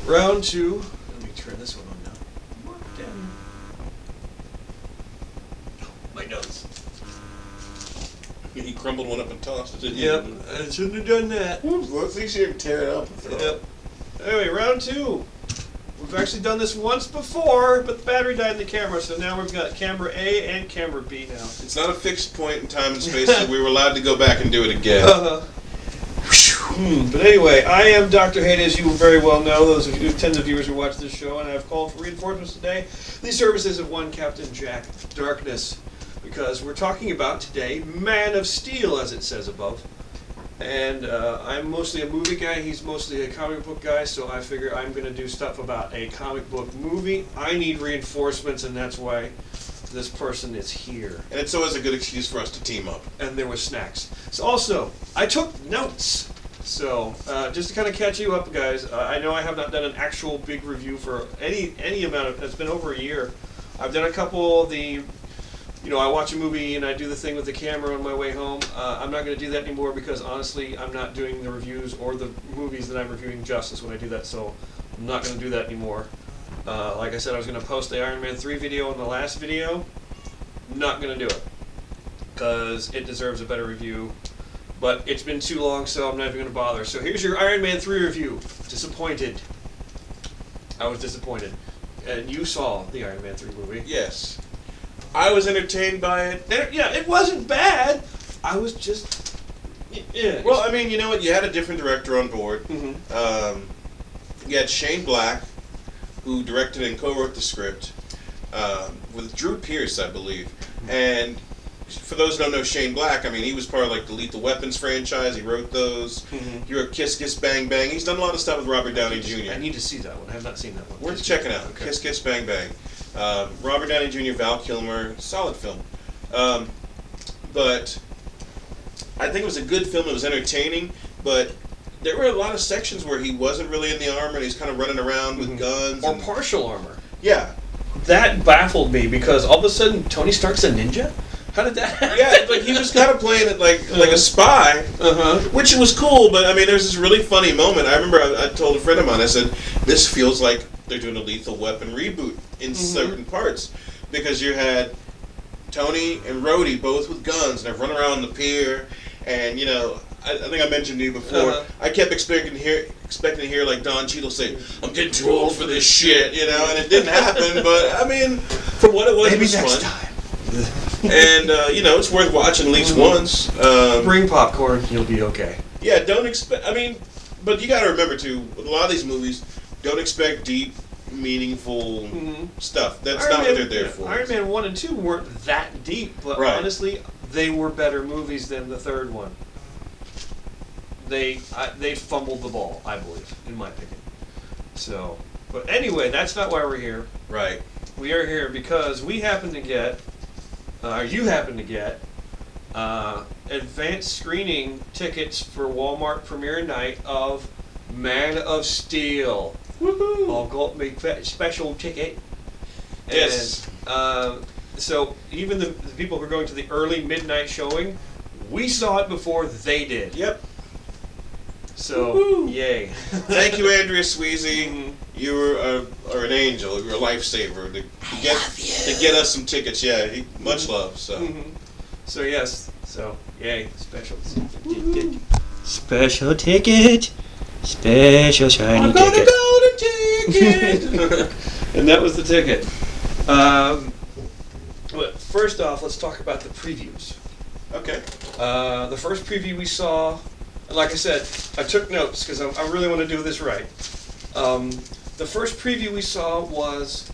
Round two. Let me turn this one on now. Damn. My nose. He crumbled one up and tossed it, didn't Yep, I shouldn't have done that. Well, at least you didn't tear it up. Yep. Anyway, round two. We've actually done this once before, but the battery died in the camera, so now we've got camera A and camera B now. It's not a fixed point in time and space, so we were allowed to go back and do it again. But anyway, I am Dr. Hayden, as you very well know, those of you, tens of viewers who watch this show, and I have called for reinforcements today. The services of one Captain Jack Darkness, because we're talking about today Man of Steel, as it says above. And I'm mostly a movie guy, he's mostly a comic book guy, so I figure I'm going to do stuff about a comic book movie. I need reinforcements, and that's why this person is here. And it's always a good excuse for us to team up. And there was snacks. So also, I took notes. So, just to kind of catch you up, guys, I know I have not done an actual big review for any amount of, it's been over a year. I've done a couple of the, you know, I watch a movie and I do the thing with the camera on my way home. I'm not going to do that anymore because, honestly, I'm not doing the reviews or the movies that I'm reviewing justice when I do that, so I'm not going to do that anymore. Like I said, I was going to post the Iron Man 3 video in the last video. Not going to do it because it deserves a better review. But it's been too long, so I'm not even going to bother. So here's your Iron Man 3 review. Disappointed. I was disappointed. And you saw the Iron Man 3 movie. Yes. I was entertained by it. Yeah, it wasn't bad. I was just... Yeah. Well, I mean, you know what? You had a different director on board. Mm-hmm. You had Shane Black, who directed and co-wrote the script, with Drew Pearce, I believe. Mm-hmm. And... for those who don't know Shane Black, I mean, he was part of like the Lethal Weapons franchise. He wrote those. Mm-hmm. He wrote Kiss Kiss Bang Bang. He's done a lot of stuff with Robert Downey Jr. I need to see that one. I have not seen that one. Worth checking out. Okay. Kiss Kiss Bang Bang. Robert Downey Jr., Val Kilmer, solid film. But I think it was a good film. It was entertaining, but there were a lot of sections where he wasn't really in the armor and he's kind of running around with guns. Or partial armor. Yeah. That baffled me because all of a sudden Tony Stark's a ninja? How did that happen? Yeah, like he was kind of playing it like a spy, which was cool. But I mean, there's this really funny moment. I remember I told a friend of mine. I said, "This feels like they're doing a Lethal Weapon reboot in certain parts because you had Tony and Rhodey both with guns and they're running around the pier, and you know, I think I mentioned to you before. I kept expecting to hear like Don Cheadle say, "I'm getting too old for this shit," you know, and it didn't happen. But I mean, for what it was, maybe it was next fun. time. And, you know, it's worth watching at least once. Bring popcorn, you'll be okay. Yeah, don't expect, I mean, but you got to remember, too, with a lot of these movies, don't expect deep, meaningful stuff. That's not what they're there for. Iron Man 1 and 2 weren't that deep, but honestly, they were better movies than the third one. They fumbled the ball, I believe, in my opinion. So, but anyway, that's not why we're here. Right. We are here because we happen to get, you happen to get, advanced screening tickets for Walmart premiere night of Man of Steel. Woohoo! I'll go make special ticket. Yes. And, so even the people who are going to the early midnight showing, we saw it before they did. Yep. So, woohoo! Yay. Thank you, Andrea Sweezy. You are an angel. You're a lifesaver to get us some tickets. Yeah, much love. So, so yes. So, yay! Special ticket. Special ticket. Special shiny ticket. I got a golden ticket. And that was the ticket. But first off, let's talk about the previews. Okay. The first preview we saw, like I said, I took notes because I really want to do this right. The first preview we saw was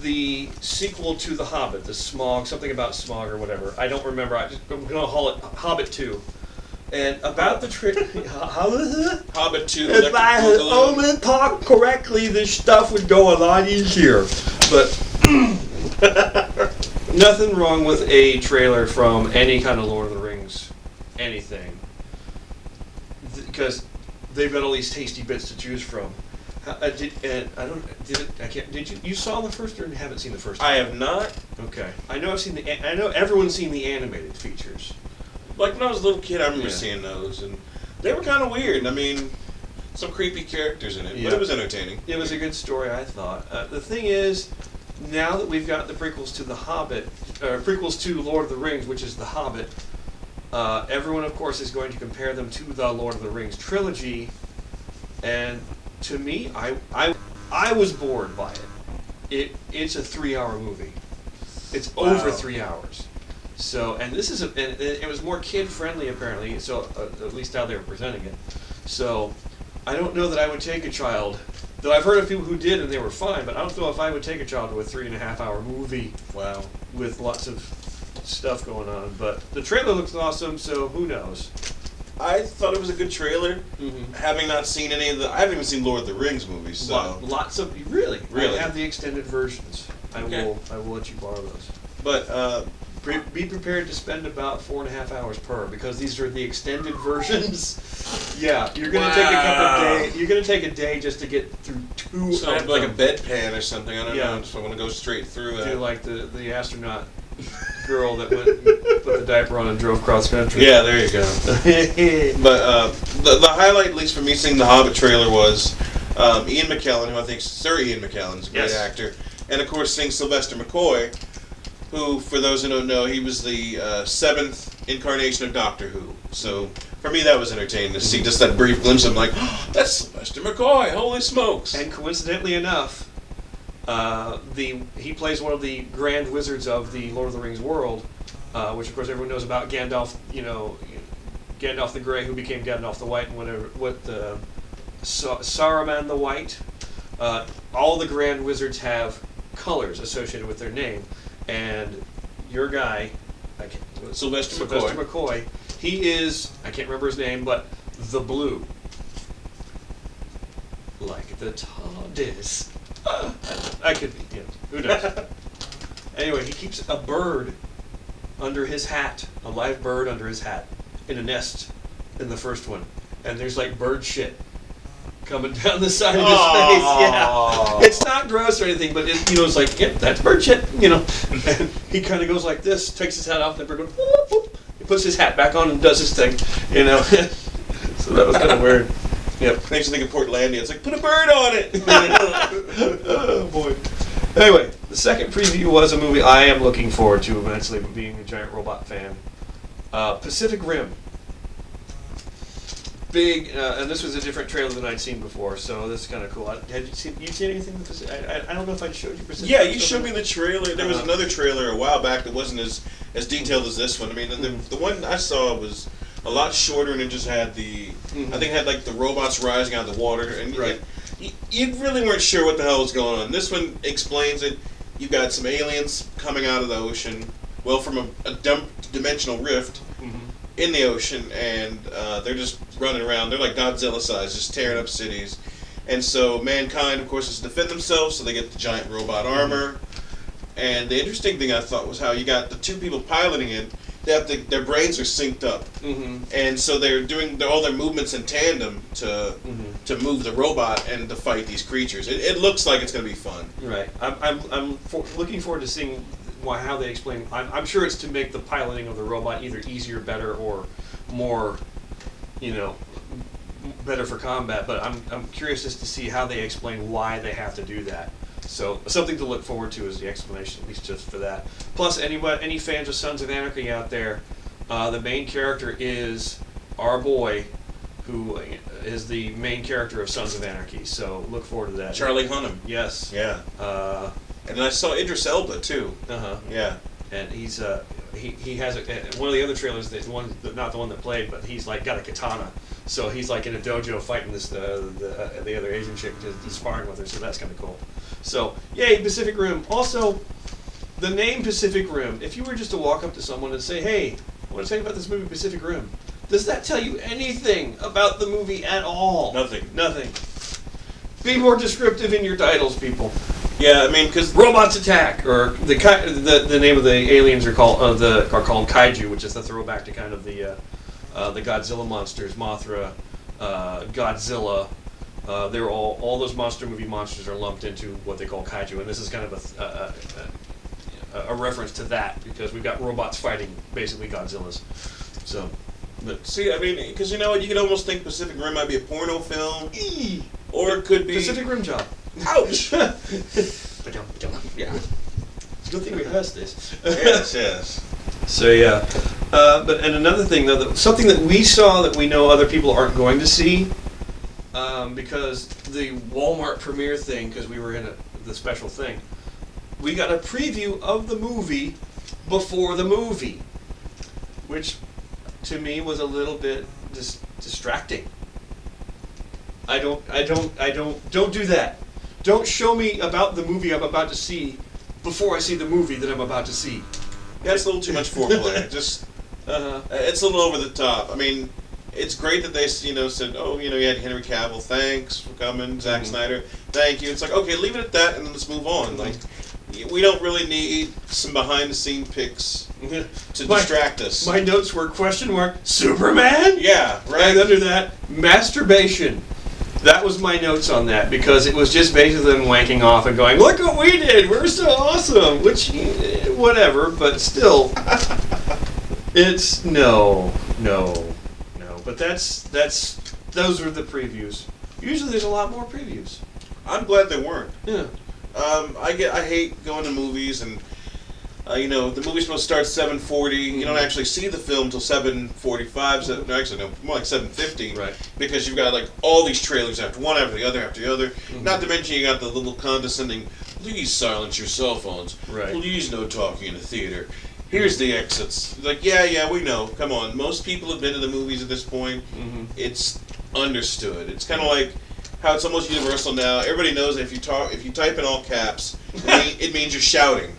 the sequel to The Hobbit, the Smog, something about Smog or whatever. I don't remember. I'm going to call it Hobbit 2. And about the Hobbit 2. If I had only talked correctly, this stuff would go a lot easier. But nothing wrong with a trailer from any kind of Lord of the Rings, anything, because they've got all these tasty bits to choose from. You saw the first or haven't seen the first? I have not. Okay. I know everyone's seen the animated features. Like when I was a little kid, I remember seeing those, and they were kind of weird. I mean, some creepy characters in it, Yeah. but it was entertaining. It was a good story, I thought. The thing is, now that we've got the prequels to The Hobbit, prequels to Lord of the Rings, which is The Hobbit, everyone, of course, is going to compare them to the Lord of the Rings trilogy, and to me, I was bored by it. It's a 3-hour movie. It's over 3 hours. So, and this is and it was more kid-friendly, apparently, so at least how they were presenting it. So, I don't know that I would take a child, though I've heard of people who did and they were fine, but I don't know if I would take a child to a 3.5-hour movie. Wow. With lots of stuff going on. But the trailer looks awesome, so who knows? I thought it was a good trailer. Mm-hmm. Having not seen any of I haven't even seen Lord of the Rings movies, so. Lots of, really? Really? I have the extended versions. I Okay. will let you borrow those. But, Be prepared to spend about 4.5 hours per, because these are the extended versions. Yeah, you're gonna take a couple of days. You're gonna take a day just to get through 2 so of like a them. bedpan or something, I don't Yeah. know, so I want to go straight through that. Do like the astronaut girl that went and put the diaper on and drove cross country. Yeah, there you go. But the highlight, at least for me seeing the Hobbit trailer, was Ian McKellen, who I think Sir Ian McKellen is a great Yes. actor, and of course seeing Sylvester McCoy, who, for those who don't know, he was the 7th incarnation of Doctor Who. So for me, that was entertaining to see just that brief glimpse of like, oh, that's Sylvester McCoy! Holy smokes! And coincidentally enough, he plays one of the grand wizards of the Lord of the Rings world, which of course everyone knows about Gandalf. Gandalf the Grey, who became Gandalf the White, and Saruman the White. All the grand wizards have colors associated with their name, and your guy, Sylvester McCoy, he is, I can't remember his name, but the Blue. Like the TARDIS. I could be, who knows? Anyway, he keeps a bird under his hat, a live bird under his hat, in a nest in the first one. And there's like bird shit coming down the side of his face. Yeah. It's not gross or anything, but it's like, yep, that's bird shit, And he kind of goes like this, takes his hat off, and the bird goes, whoop, whoop. He puts his hat back on and does his thing, So that was kind of weird. Yep. Makes you think of Portlandia. It's like, put a bird on it! Oh, boy. Anyway, the second preview was a movie I am looking forward to immensely, being a giant robot fan. Pacific Rim. Big, and this was a different trailer than I'd seen before, so this is kind of cool. Had you seen anything? I don't know if I showed you Pacific. Yeah, you showed me the trailer. There was another trailer a while back that wasn't as detailed as this one. I mean, the one I saw was a lot shorter, and it just had I think it had like the robots rising out of the water, and right. You really weren't sure what the hell was going on. This one explains it. You've got some aliens coming out of the ocean, well, from a dimensional rift in the ocean, and they're just running around. They're like Godzilla size, just tearing up cities. And so mankind, of course, has to defend themselves, so they get the giant robot armor. And the interesting thing I thought was how you got the two people piloting it. They have their brains are synced up, and so they're doing all their movements in tandem to move the robot and to fight these creatures. It looks like it's going to be fun. Right. I'm looking forward to seeing how they explain. I'm sure it's to make the piloting of the robot either easier, better, or more, better for combat. But I'm curious as to see how they explain why they have to do that. So something to look forward to is the explanation, at least just for that. Plus, any fans of Sons of Anarchy out there, the main character is our boy, who is the main character of Sons of Anarchy. So look forward to that. Charlie Hunnam. Yes. Yeah. And I saw Idris Elba too. Yeah. And he's he has one of the other trailers, not the one that played, but he's like got a katana. So he's like in a dojo fighting the other Asian chick, just sparring with her. So that's kind of cool. So yay, Pacific Rim. Also, the name Pacific Rim. If you were just to walk up to someone and say, "Hey, what do you think about this movie Pacific Rim?" Does that tell you anything about the movie at all? Nothing. Nothing. Be more descriptive in your titles, people. Yeah, I mean, because Robots Attack, or the name of the aliens are called kaiju, which is the throwback to kind of the Godzilla monsters, Mothra, Godzilla. They're all those monster movie monsters are lumped into what they call kaiju, and this is kind of a reference to that because we've got robots fighting basically Godzillas. So But see, I mean, because you know what, you could almost think Pacific Rim might be a porno film, or it could be Pacific Rim job. Ouch! Yeah. Good thing we passed this. Yes. So yeah, and another thing though, something that we saw that we know other people aren't going to see, because the Walmart premiere thing, because we were in the special thing, we got a preview of the movie before the movie, which to me was a little bit distracting. Don't do that. Don't show me about the movie I'm about to see before I see the movie that I'm about to see. That's a little too much foreplay. Just, it's a little over the top. I mean, it's great that they, said, oh, you had Henry Cavill, thanks for coming, Zack Snyder, thank you. It's like, okay, leave it at that, and then let's move on. Like, we don't really need some behind-the-scene pics to distract us. My notes were Superman? Yeah, right. And under that, masturbation. That was my notes on that, because it was just basically them wanking off and going, look what we did, we're so awesome, which, whatever, but still, it's, no, but those were the previews. Usually there's a lot more previews. I'm glad there weren't. Yeah. I hate going to movies and, the movie's supposed to start 7:40. You don't actually see the film until 7:45. Actually, no, more like 7:50. Right. Because you've got like all these trailers after one after the other after the other. Not to mention you got the little condescending, please silence your cell phones. Right. Please no talking in the theater. Here's the exits. Like, yeah, we know. Come on. Most people have been to the movies at this point. It's understood. It's kind of like how it's almost universal now. Everybody knows that if you type in all caps, it means you're shouting.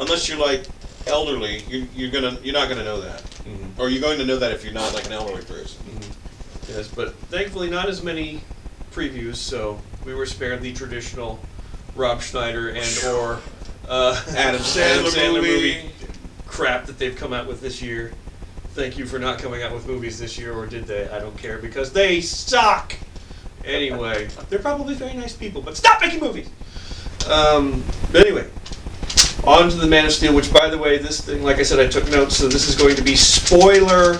Unless you're like elderly, you're not gonna know that, or you're going to know that if you're not like an elderly person. Yes, but thankfully not as many previews, so we were spared the traditional Rob Schneider or Adam Sandler movie crap that they've come out with this year. Thank you for not coming out with movies this year, or did they? I don't care, because they suck! Anyway, they're probably very nice people, but stop making movies! But anyway, on to the Man of Steel, which, by the way, this thing, like I said, I took notes, so this is going to be spoiler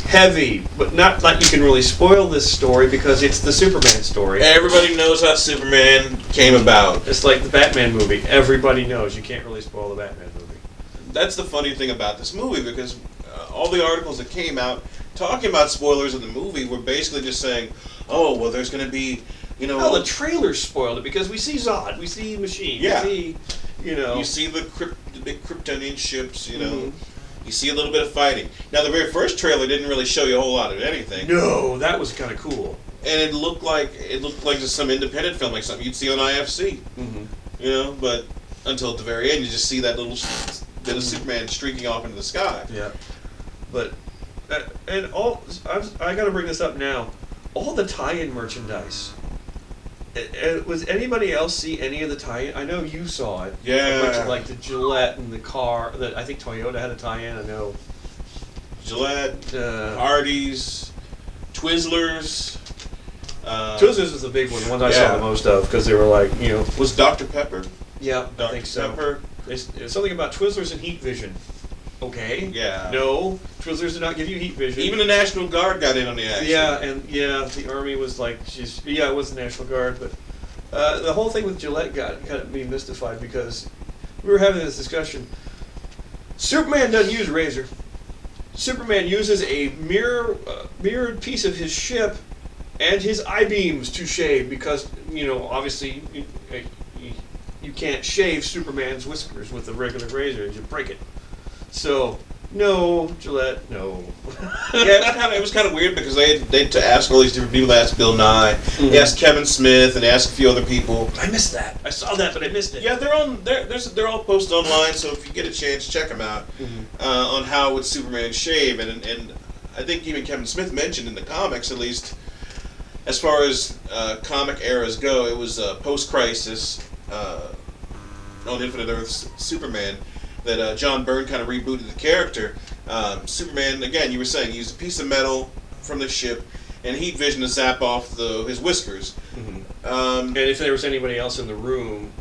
heavy, but not like you can really spoil this story because it's the Superman story. Everybody knows how Superman came about. It's like the Batman movie. Everybody knows. You can't really spoil the Batman movie. That's the funny thing about this movie, because all the articles that came out talking about spoilers of the movie were basically just saying, oh, well, there's going to be, Well, the trailers spoiled it because we see Zod, we see Machine, yeah. we see, You see the big Kryptonian ships, You see a little bit of fighting. Now, the very first trailer didn't really show you a whole lot of anything. No, that was kind of cool. And it looked like just some independent film, like something you'd see on IFC. But until at the very end, you just see that little bit of Superman streaking off into the sky. Yeah. But I got to bring this up now. All the tie-in merchandise. Was anybody else see any of the tie-in? I know you saw it. Yeah. A bunch of, like the Gillette and the car. I think Toyota had a tie-in. I know. Gillette, Hardee's, Twizzlers. Twizzlers was the big one. The ones I saw the most of, because they were like, Was Dr. Pepper? Yeah, Dr. I think so. Pepper. There's something about Twizzlers and heat vision. Okay. Yeah. No, Twizzlers did not give you heat vision. Even the National Guard got in on the action. Yeah, the Army was like, it was the National Guard, but the whole thing with Gillette got me mystified, because we were having this discussion. Superman doesn't use a razor. Superman uses a mirrored piece of his ship and his I-beams to shave, because, obviously you can't shave Superman's whiskers with a regular razor, you break it. So, no, Gillette, no. Yeah, it was kind of weird, because they to ask all these different people. They asked Bill Nye, they asked Kevin Smith, and they asked a few other people. I missed that. I saw that, but I missed it. Yeah, they're all posted online, so if you get a chance, check them out on how would Superman shave, and I think even Kevin Smith mentioned in the comics, at least, as far as comic eras go, it was post-Crisis on Infinite Earths Superman that John Byrne kind of rebooted the character. Superman, again, you were saying, used a piece of metal from the ship and heat vision to zap off his whiskers. And if there was anybody else in the room,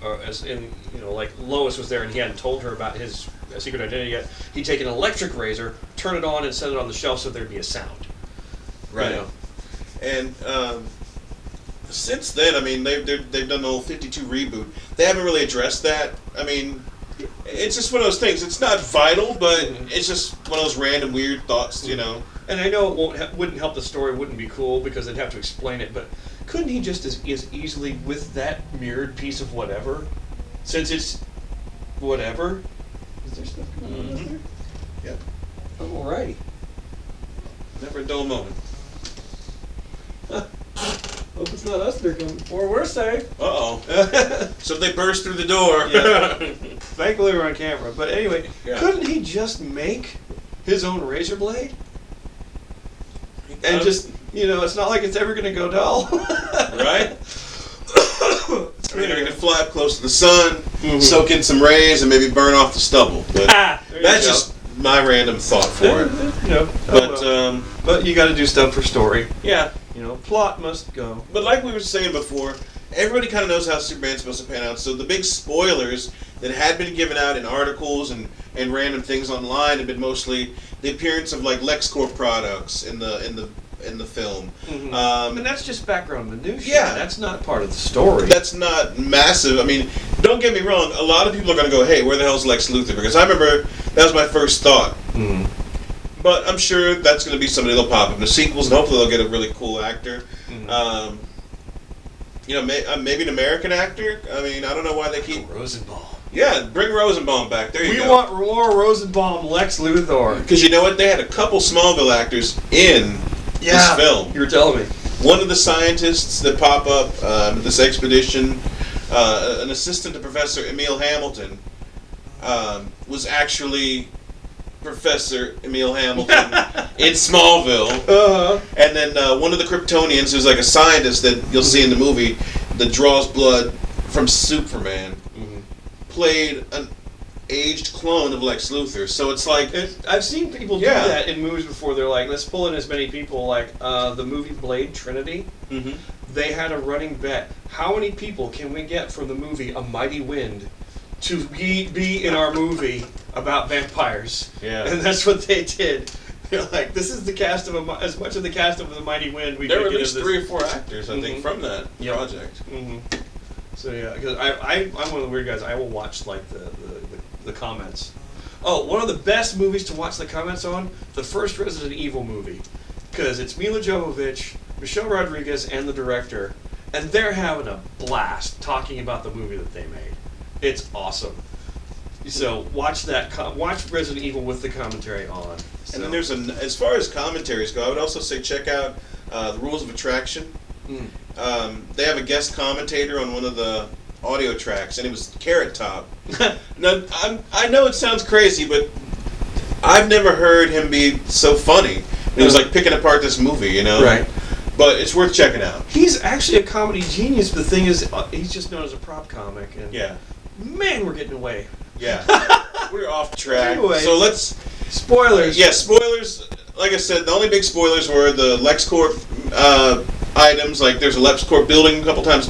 like Lois was there and he hadn't told her about his a secret identity yet, he'd take an electric razor, turn it on, and set it on the shelf so there'd be a sound. Right. You know? And since then, I mean, they've done the whole 52 reboot. They haven't really addressed that. I mean, it's just one of those things. It's not vital, but it's just one of those random weird thoughts, you know. And I know it wouldn't help the story, wouldn't be cool because they'd have to explain it, but couldn't he just as easily, with that mirrored piece of whatever, since it's whatever, is there stuff going on out there? Yep. Alrighty. Never a dull moment. Hope it's not us they're coming for. We're safe. Uh-oh. So if they burst through the door. Yeah. Thankfully we're on camera. But anyway, Yeah. couldn't he just make his own razor blade? And just, you know, it's not like it's ever going to go dull. Right? I mean, you can fly up close to the sun, soak in some rays, and maybe burn off the stubble. But that's just my random thought for it. You know, but you got to do stuff for story. Yeah. You know, plot must go. But like we were saying before, everybody kind of knows how Superman's supposed to pan out. So the big spoilers that had been given out in articles and random things online have been mostly the appearance of like LexCorp products in the film. And that's just background minutia. Yeah. That's not part of the story. That's not massive. I mean, don't get me wrong. A lot of people are going to go, "Hey, where the hell's Lex Luthor?" Because I remember that was my first thought. But I'm sure that's going to be somebody that'll pop up in the sequels, and hopefully they'll get a really cool actor. You know, maybe an American actor. I mean, I don't know why they keep. Rosenbaum. Yeah, bring Rosenbaum back. There you go. We want more Rosenbaum Lex Luthor. Because you know what? They had a couple Smallville actors in this film. You were telling me. One of the scientists that pop up this expedition, an assistant to Professor Emil Hamilton, was actually Professor Emil Hamilton in Smallville. And then one of the Kryptonians, who's like a scientist that you'll see in the movie, that draws blood from Superman, played an aged clone of Lex Luthor. So it's like... I've seen people do that in movies before. They're like, let's pull in as many people. Like the movie Blade Trinity, they had a running bet. How many people can we get from the movie A Mighty Wind to be in our movie about vampires? Yeah. And that's what they did. They're like, this is the cast of as much of the cast of The Mighty Wind we there could were at get least in 3 or 4 actors, I think, from that project. So yeah, because I'm one of the weird guys. I will watch like the comments. Oh, one of the best movies to watch the comments on, the first Resident Evil movie, because it's Mila Jovovich, Michelle Rodriguez, and the director, and they're having a blast talking about the movie that they made. It's awesome. So watch that. Watch Resident Evil with the commentary on. So. And then there's as far as commentaries go, I would also say check out The Rules of Attraction. They have a guest commentator on one of the audio tracks, and it was Carrot Top. Now, I know it sounds crazy, but I've never heard him be so funny. It was like picking apart this movie, you know? Right. But it's worth checking out. He's actually a comedy genius. The thing is, he's just known as a prop comic. And man, we're getting away. Yeah. We're off track. Anyway, so let's... Spoilers. Yeah, spoilers. Like I said, the only big spoilers were the LexCorp items. Like there's a LexCorp building a couple times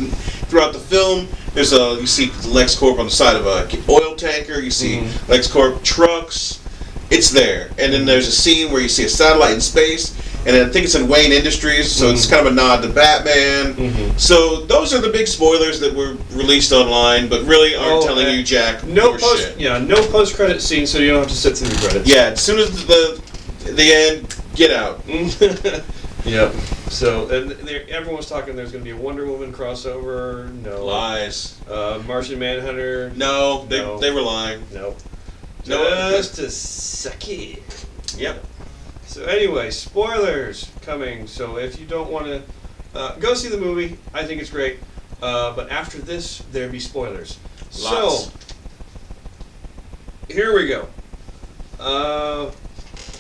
throughout the film. There's you see LexCorp on the side of a oil tanker. You see LexCorp trucks. It's there. And then there's a scene where you see a satellite in space. And I think it's in Wayne Industries, so it's kind of a nod to Batman. So those are the big spoilers that were released online, but really aren't telling you jack no shit. Yeah, no post-credit scene, so you don't have to sit through the credits. Yeah, as soon as the end, get out. Yep. So and everyone was talking. There's going to be a Wonder Woman crossover. No Lies. Martian Manhunter. No, they were lying. Nope. No. Just a second. Yep. So anyway, spoilers coming. So if you don't want to go see the movie, I think it's great. But after this, there'll be spoilers. Lots. So here we go.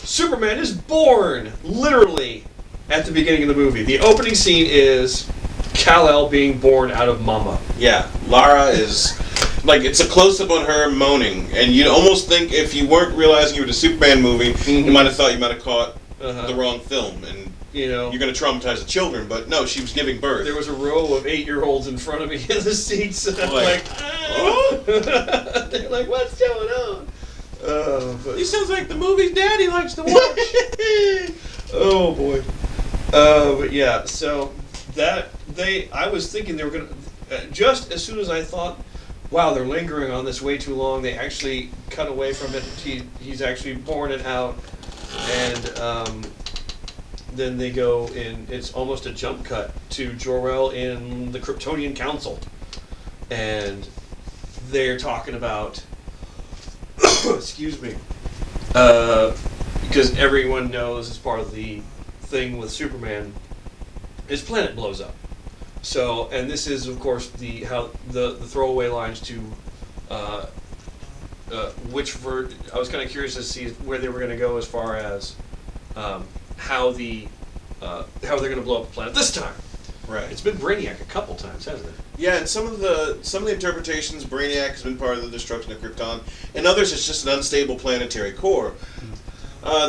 Superman is born, literally, at the beginning of the movie. The opening scene is Kal-El being born out of Mama. Yeah, Lara is... Like, it's a close-up on her moaning, and you'd almost think if you weren't realizing you were the Superman movie, you might have thought you might have caught the wrong film, and you're going to traumatize the children, but no, she was giving birth. There was a row of 8-year-olds in front of me in the seats, and I'm oh? they're like, what's going on? He sounds like the movies Daddy likes to watch. Oh boy. But yeah, so I was thinking they were gonna, just as soon as I thought, wow, they're lingering on this way too long, they actually cut away from it. He's actually pouring it out, and then they go in. It's almost a jump cut to Jor-El in the Kryptonian Council, and they're talking about, excuse me, because everyone knows as part of the thing with Superman, his planet blows up. So, and this is of course the throwaway lines to I was kind of curious to see where they were going to go as far as how they're going to blow up the planet this time. Right. It's been Brainiac a couple times, hasn't it? Yeah, and some of the interpretations, Brainiac has been part of the destruction of Krypton, and others it's just an unstable planetary core.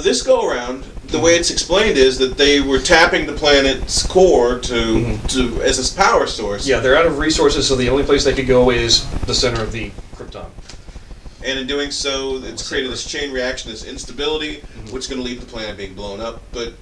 This go around, the way it's explained is that they were tapping the planet's core to as its power source. Yeah, they're out of resources, so the only place they could go is the center of the Krypton. And in doing so, it's created this chain reaction, this instability, which is going to lead to the planet being blown up. But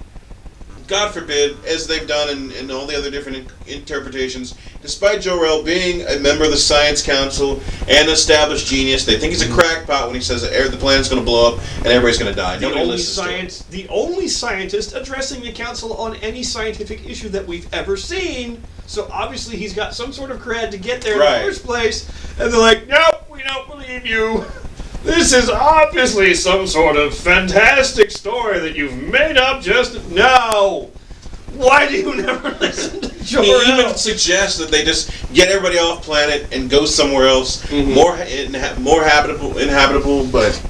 God forbid, as they've done in all the other different interpretations, despite Jor-El being a member of the Science Council and an established genius, they think he's a crackpot when he says that the planet's going to blow up and everybody's going to die. Nobody listens to him. The only scientist addressing the council on any scientific issue that we've ever seen. So obviously he's got some sort of cred to get there in the first place. And they're like, nope, we don't believe you. This is obviously some sort of fantastic story that you've made up just... No! Why do you never listen to Jor-El? He even suggests that they just get everybody off planet and go somewhere else, more inhabitable, but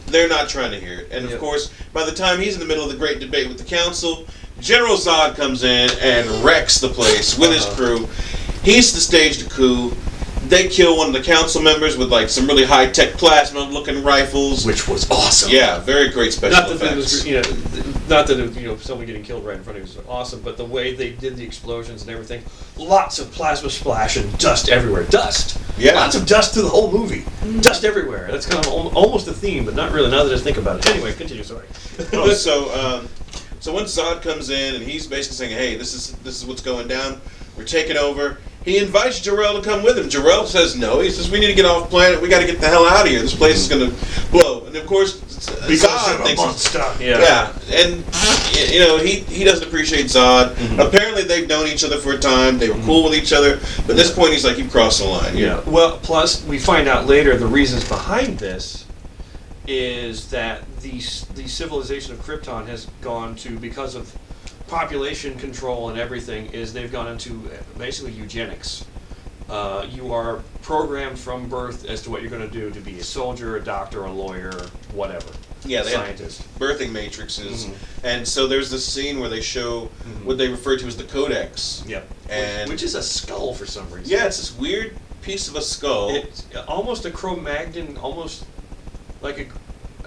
they're not trying to hear it. And of course, by the time he's in the middle of the great debate with the council, General Zod comes in and wrecks the place with his crew. He's staged a coup. They kill one of the council members with like some really high-tech plasma-looking rifles, which was awesome. Yeah, very great special effects. Not that someone getting killed right in front of you was awesome, but the way they did the explosions and everything, lots of plasma splash and dust everywhere. Dust. Yeah. Lots of dust through the whole movie. Dust everywhere. That's kind of almost a theme, but not really. Now that I think about it. Anyway, continue. Sorry. So once Zod comes in and he's basically saying, "Hey, this is what's going down. We're taking over." He invites Jor-El to come with him. Jor-El says no. He says, "We need to get off planet. We got to get the hell out of here. This place is going to blow." And of course, Zod thinks, and he doesn't appreciate Zod. Apparently, they've known each other for a time. They were cool with each other. But at this point, he's like, "You've crossed the line." Yeah. Well, plus we find out later the reasons behind this is that the civilization of Krypton has gone to, because of population control and everything, is they've gone into basically eugenics. You are programmed from birth as to what you're going to do, to be a soldier, a doctor, a lawyer, whatever. Yeah, they scientist. Have birthing matrices, and so there's this scene where they show what they refer to as the Codex. Yep. And which is a skull for some reason. Yeah, it's this weird piece of a skull. It's almost a Cro-Magnon, almost like a,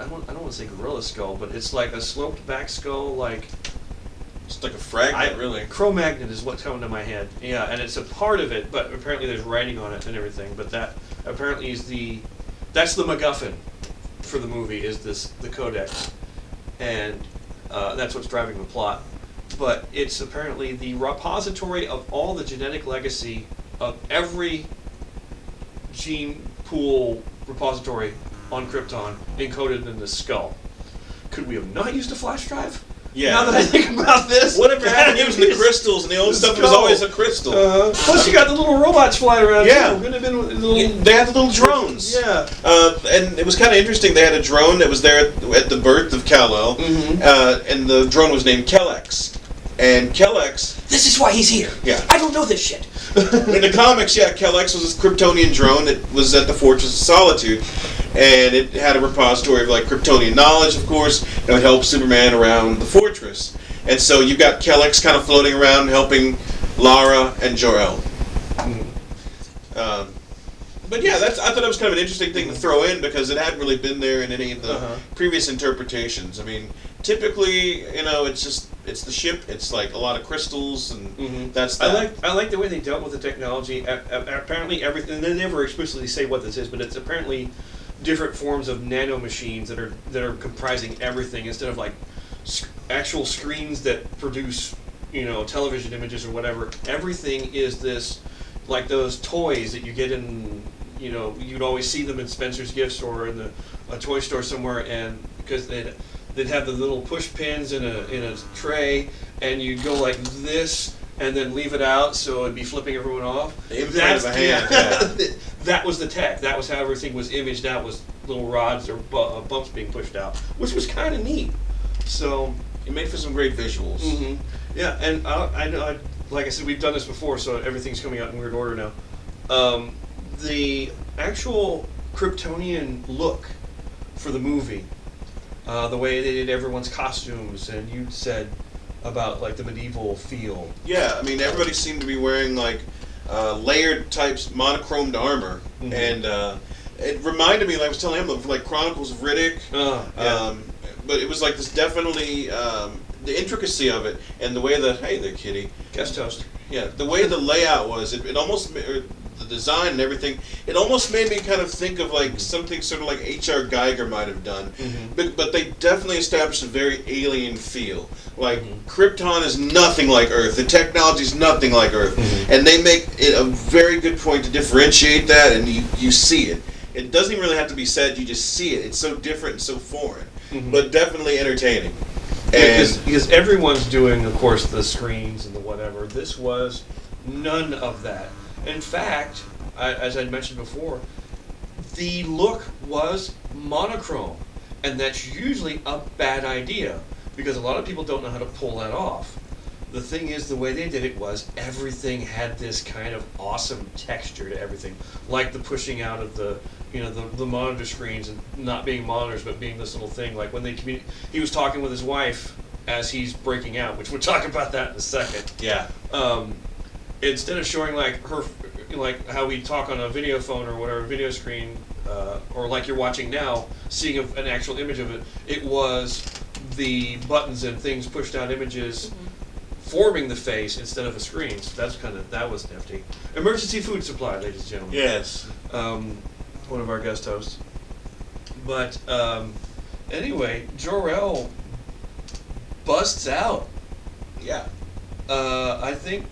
I don't want to say gorilla skull, but it's like a sloped back skull, like. It's like a fragment, really. Cro-Magnon is what's coming to my head. Yeah, and it's a part of it, but apparently there's writing on it and everything. But that apparently is that's the MacGuffin for the movie, is the Codex, and that's what's driving the plot. But it's apparently the repository of all the genetic legacy of every gene pool repository on Krypton encoded in this skull. Could we have not used a flash drive? Yeah. Now that I think about this, whatever happened using the crystals, and the old stuff was always a crystal. Plus, you got the little robots flying around. Yeah, too. Could have been they had the little drones. Yeah, and it was kind of interesting. They had a drone that was there at the birth of Kal-El, and the drone was named Kellex. And Kellex. This is why he's here. Yeah, I don't know this shit. In the comics, Kellex was this Kryptonian drone that was at the Fortress of Solitude. And it had a repository of like Kryptonian knowledge, of course, that would help Superman around the fortress. And so you've got Kellex kind of floating around helping Lara and Jor-El. But yeah, I thought it was kind of an interesting thing to throw in, because it hadn't really been there in any of the previous interpretations. I mean, typically, it's the ship. It's like a lot of crystals, and that's that. I like the way they dealt with the technology. Apparently, everything. They never explicitly say what this is, but it's apparently different forms of nanomachines that are comprising everything instead of like actual screens that produce, television images or whatever. Everything is this, like those toys that you get in, you'd always see them in Spencer's gift store or in a toy store somewhere, and because they'd have the little push pins in a tray, and you'd go like this and then leave it out so it'd be flipping everyone off. That's of a hand. Yeah. That was the tech. That was how everything was imaged out, was little rods or bumps being pushed out, which was kind of neat. So it made for some great visuals. Mm-hmm. Yeah, and I know, like I said, we've done this before, so everything's coming out in weird order now. The actual Kryptonian look for the movie, the way they did everyone's costumes, and you said about like the medieval feel. Yeah, I mean everybody seemed to be wearing like layered types, monochromed armor, mm-hmm. and it reminded me, like I was telling him, of like Chronicles of Riddick. Yeah. But it was like this definitely the intricacy of it and the way that hey there kitty guest toast. Yeah, the way the layout was, it almost the design and everything, it almost made me kind of think of like something sort of like H.R. Geiger might have done. Mm-hmm. But they definitely established a very alien feel. Like mm-hmm. Krypton is nothing like Earth. The technology is nothing like Earth, mm-hmm. and they make it a very good point to differentiate that, and you see it. It doesn't even really have to be said. You just see it. It's so different and so foreign, mm-hmm. but definitely entertaining. Yeah, because everyone's doing, of course, the screens and the whatever. This was none of that. In fact, as I mentioned before, the look was monochrome, and that's usually a bad idea because a lot of people don't know how to pull that off. The thing is, the way they did it was everything had this kind of awesome texture to everything, like the pushing out of the monitor screens and not being monitors but being this little thing. Like when he was talking with his wife as he's breaking out, which we'll talk about that in a second. Yeah. Instead of showing like her, like how we talk on a video phone or whatever, video screen, or like you're watching now, seeing an actual image of it, it was the buttons and things pushed out images. Mm-hmm. Forming the face instead of a screen. So that was nifty. Emergency food supply, ladies and gentlemen. Yes. One of our guest hosts. But anyway, Jor-El busts out. Yeah. I think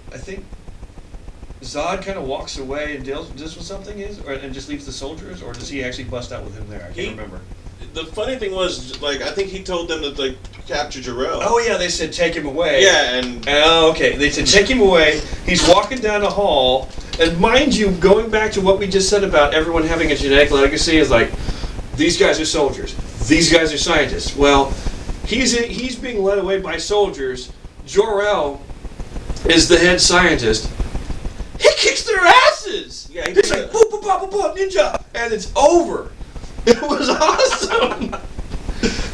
Zod kind of walks away and deals with something and just leaves the soldiers, or does he actually bust out with him there? I can't remember. The funny thing was, like, I think he told them to like capture Jor-El. Oh yeah, they said take him away. Yeah, and okay, they said take him away. He's walking down the hall, and mind you, going back to what we just said about everyone having a genetic legacy, is like these guys are soldiers, these guys are scientists. Well, he's being led away by soldiers. Jor-El is the head scientist. He kicks their asses. Yeah, he's like boop boop boop boop boop ninja, and it's over. It was awesome.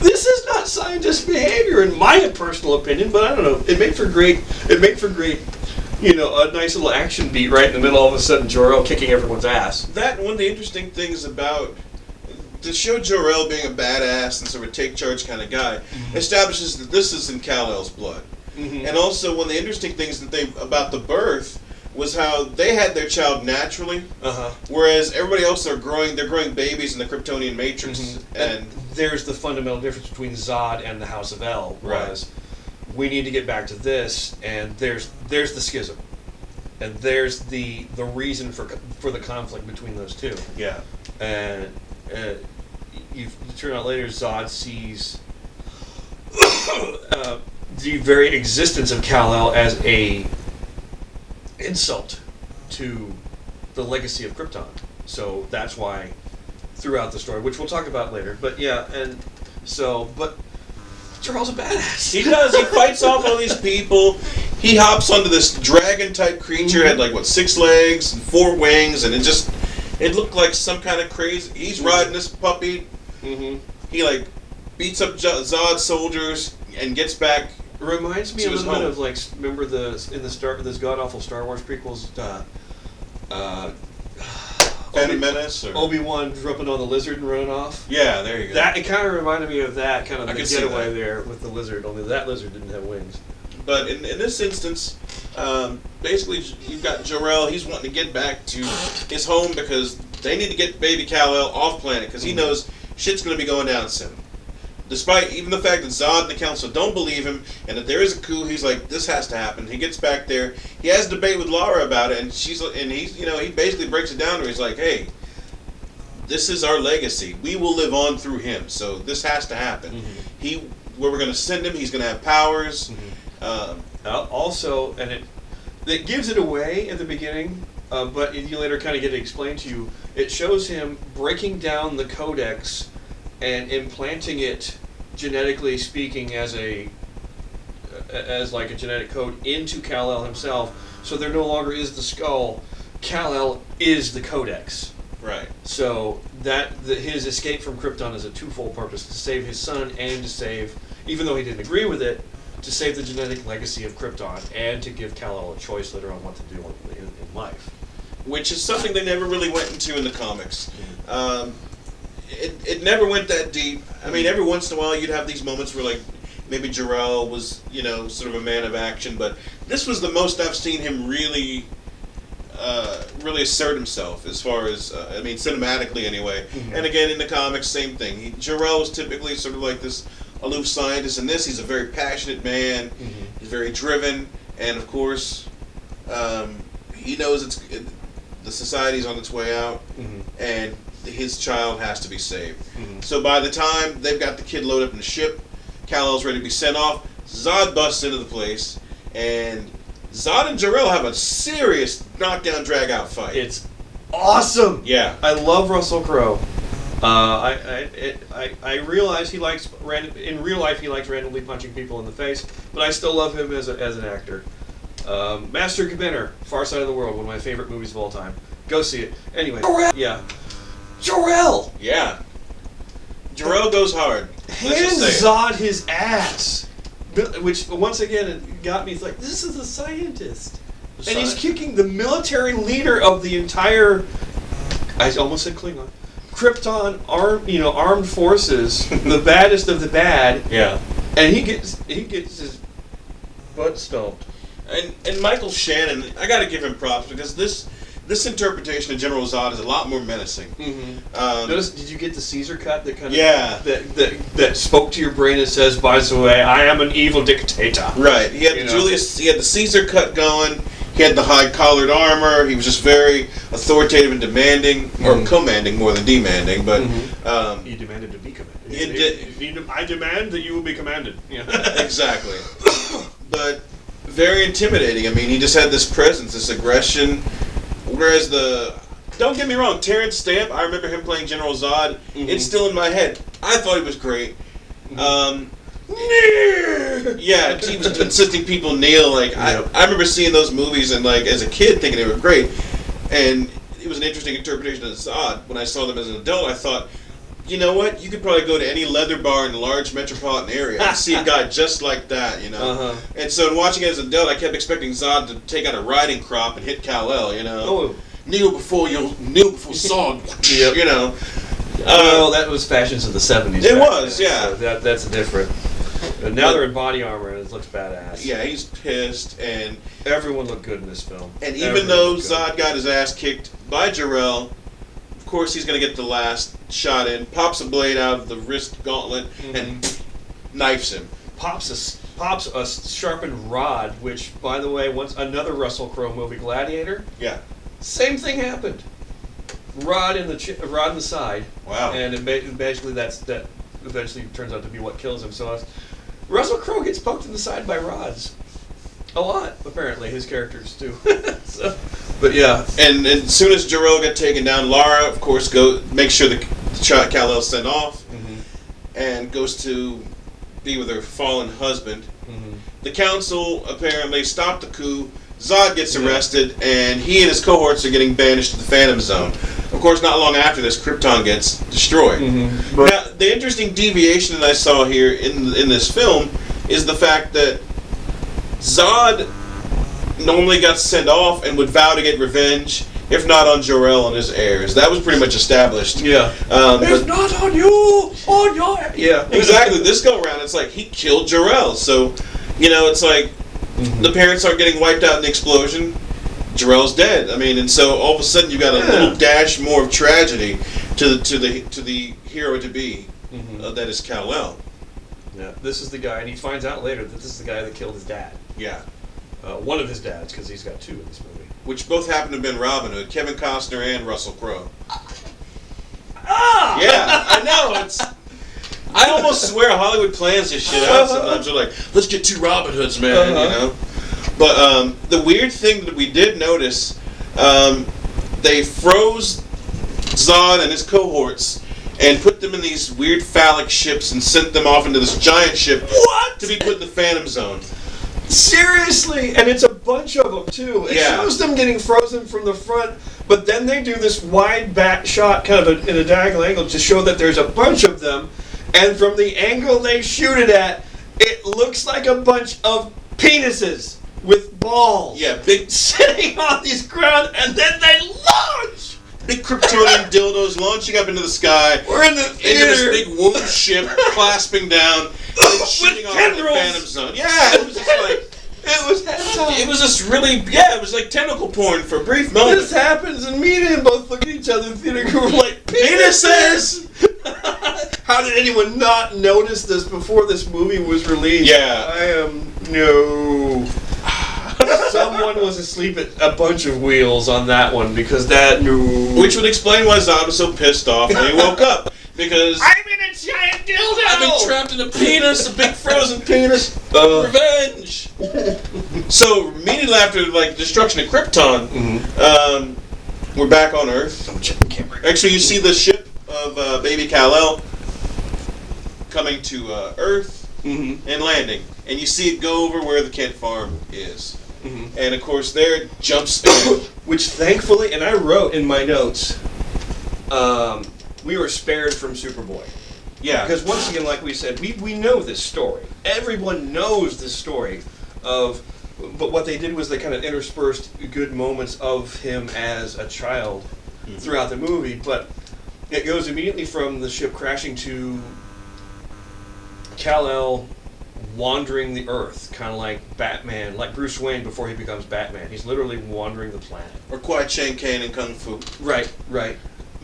This is not scientist behavior, in my personal opinion, but I don't know. It made for great. A nice little action beat right in the middle. All of a sudden, Jor-El kicking everyone's ass. That one of the interesting things about to show Jor-El being a badass and sort of take charge kind of guy, mm-hmm. establishes that this is in Kal-El's blood, mm-hmm. and also one of the interesting things about the birth was how they had their child naturally, whereas everybody else they're growing babies in the Kryptonian Matrix, mm-hmm. and there's the fundamental difference between Zod and the House of El. Was we need to get back to this, and there's the schism, and there's the reason for the conflict between those two. Yeah, and you turn out later Zod sees the very existence of Kal-El as a insult to the legacy of Krypton. So that's why throughout the story, which we'll talk about later, but Jor-El's a badass. He does. He fights off all these people. He hops onto this dragon-type creature, mm-hmm. had like 6 legs and 4 wings, and it looked like some kind of crazy. He's mm-hmm. riding this puppy. Mm-hmm. He like beats up Zod's soldiers and gets back. It reminds me a little bit of like, remember this god awful Star Wars prequels, Phantom Menace or Obi-Wan jumping on the lizard and running off. Yeah, there you go. That it kind of reminded me of that kind of the getaway there with the lizard. Only that lizard didn't have wings. But in this instance, basically you've got Jor-El. He's wanting to get back to his home because they need to get baby Kal-El off planet because he knows shit's going to be going down soon. Despite even the fact that Zod and the Council don't believe him, and that there is a coup, he's like, this has to happen. He gets back there, he has a debate with Lara about it, and he basically breaks it down to her. He's like, hey, this is our legacy. We will live on through him, so this has to happen. Where we're going to send him, he's going to have powers. Also, and it gives it away at the beginning, but you later kind of get it explained to you. It shows him breaking down the codex and implanting it, genetically speaking, as like a genetic code into Kal-El himself. So there no longer is the skull. Kal-El is the codex. Right. So his escape from Krypton is a twofold purpose: to save his son and to save, even though he didn't agree with it, to save the genetic legacy of Krypton and to give Kal-El a choice later on what to do in life. Which is something they never really went into in the comics. It never went that deep. I mean, every once in a while you'd have these moments where, like, maybe Jor-El was, sort of a man of action, but this was the most I've seen him really assert himself, as far as, cinematically anyway. And again, in the comics, same thing. Jor-El was typically sort of like this aloof scientist. In this, he's a very passionate man. He's very driven, and of course, he knows the society's on its way out, and his child has to be saved. So by the time they've got the kid loaded up in the ship, Kal-El's ready to be sent off, Zod busts into the place, and Zod and Jor-El have a serious knockdown, drag-out fight. It's awesome! Yeah. I love Russell Crowe. I realize in real life he likes randomly punching people in the face, but I still love him as an actor. Master Cabinner, Far Side of the World, one of my favorite movies of all time. Go see it. Anyway, yeah. Jor-El! Yeah. Jor-El goes hard. Hands Zod his ass! Which, once again, it got me like, this is a scientist. And he's kicking the military leader of the entire, I almost said Klingon, Krypton armed forces, the baddest of the bad. Yeah. And he gets his butt stomped. And Michael Shannon, I got to give him props because this interpretation of General Zod is a lot more menacing. Notice, did you get the Caesar cut that kind of that spoke to your brain and says, by the way, I am an evil dictator. Right. He had he had the Caesar cut going. He had the high collared armor. He was just very authoritative and demanding, or commanding more than demanding. But he demanded to be commanded. I demand that you will be commanded. Yeah. Exactly. But very intimidating. I mean, he just had this presence, this aggression. Whereas don't get me wrong, Terrence Stamp, I remember him playing General Zod. It's still in my head. I thought he was great. Yeah, he was insisting people kneel. Like I remember seeing those movies and like as a kid thinking they were great, and it was an interesting interpretation of Zod. When I saw them as an adult, I thought, you know what? You could probably go to any leather bar in a large metropolitan area and see a guy just like that, And so in watching it as an adult, I kept expecting Zod to take out a riding crop and hit Kal-El, Kneel before Zod, Well, that was fashions of the 70s. It was, yeah. So that's different. And now they're in body armor and it looks badass. Yeah, he's pissed, and everyone looked good in this film. And even though Zod got his ass kicked by Jor-El, of course he's going to get the last shot in, pops a blade out of the wrist gauntlet, and knifes him. Pops a sharpened rod, which, by the way, once another Russell Crowe movie, Gladiator. Yeah. Same thing happened. Rod in the side. Wow. And basically that eventually turns out to be what kills him. So Russell Crowe gets poked in the side by rods. A lot, apparently, his characters do. But yeah. And as soon as Jor-El got taken down, Lara, of course, makes sure the Kal-El's sent off, and goes to be with her fallen husband. The council apparently stopped the coup. Zod gets arrested, and he and his cohorts are getting banished to the Phantom Zone. Of course, not long after this, Krypton gets destroyed. Now, the interesting deviation that I saw here in this film is the fact that Zod normally got sent off and would vow to get revenge, if not on Jor-El and his heirs. That was pretty much established. Yeah. If not on you, on your... Yeah. Exactly. This go around, it's like he killed Jor-El. So, it's like the parents aren't getting wiped out in the explosion. Jarrell's dead. I mean, and so all of a sudden you got a little dash more of tragedy to the hero to be that is Kal-El. Yeah, this is the guy, and he finds out later that this is the guy that killed his dad. Yeah, one of his dads, because he's got two in this movie. which both happen to have been Robin Hood, Kevin Costner and Russell Crowe. Ah! Yeah, I know. I almost swear Hollywood plans this shit out sometimes. They're like, let's get two Robin Hoods, man, you know? But the weird thing that we did notice, they froze Zod and his cohorts and put them in these weird phallic ships and sent them off into this giant ship to be put in the Phantom Zone. Seriously? And it's a bunch of them, too. It shows them getting frozen from the front, but then they do this wide back shot kind of in a diagonal angle to show that there's a bunch of them, and from the angle they shoot it at, it looks like a bunch of penises with balls. Yeah, big sitting on this ground, and then they launch! Big Kryptonian dildos launching up into the sky. We're in the theater. Into this big womb ship clasping down and shooting off in the Phantom Zone. Yeah, it was just like... It was hentai. It was just really... Yeah, it was like tentacle porn for a brief moment. This happens, and me and him both look at each other in the theater and we're like, penises! How did anyone not notice this before this movie was released? Yeah. No. Someone was asleep at a bunch of wheels on that one because that Which would explain why Zod was so pissed off when he woke up. Because I'm in a giant dildo! I've been trapped in a penis, a big frozen penis. Revenge! So, immediately after like destruction of Krypton, we're back on Earth. Actually, you see the ship of baby Kal-El coming to Earth and landing. And you see it go over where the Kent farm is. And of course, there jumps... Which thankfully, and I wrote in my notes, we were spared from Superboy. Yeah. Because once again, like we said, we know this story. Everyone knows this story of... But what they did was they kind of interspersed good moments of him as a child throughout the movie. But it goes immediately from the ship crashing to Kal-El wandering the Earth, kind of like Batman, like Bruce Wayne before he becomes Batman. He's literally wandering the planet. Or Kwai Chang Caine in Kung Fu. Right, right.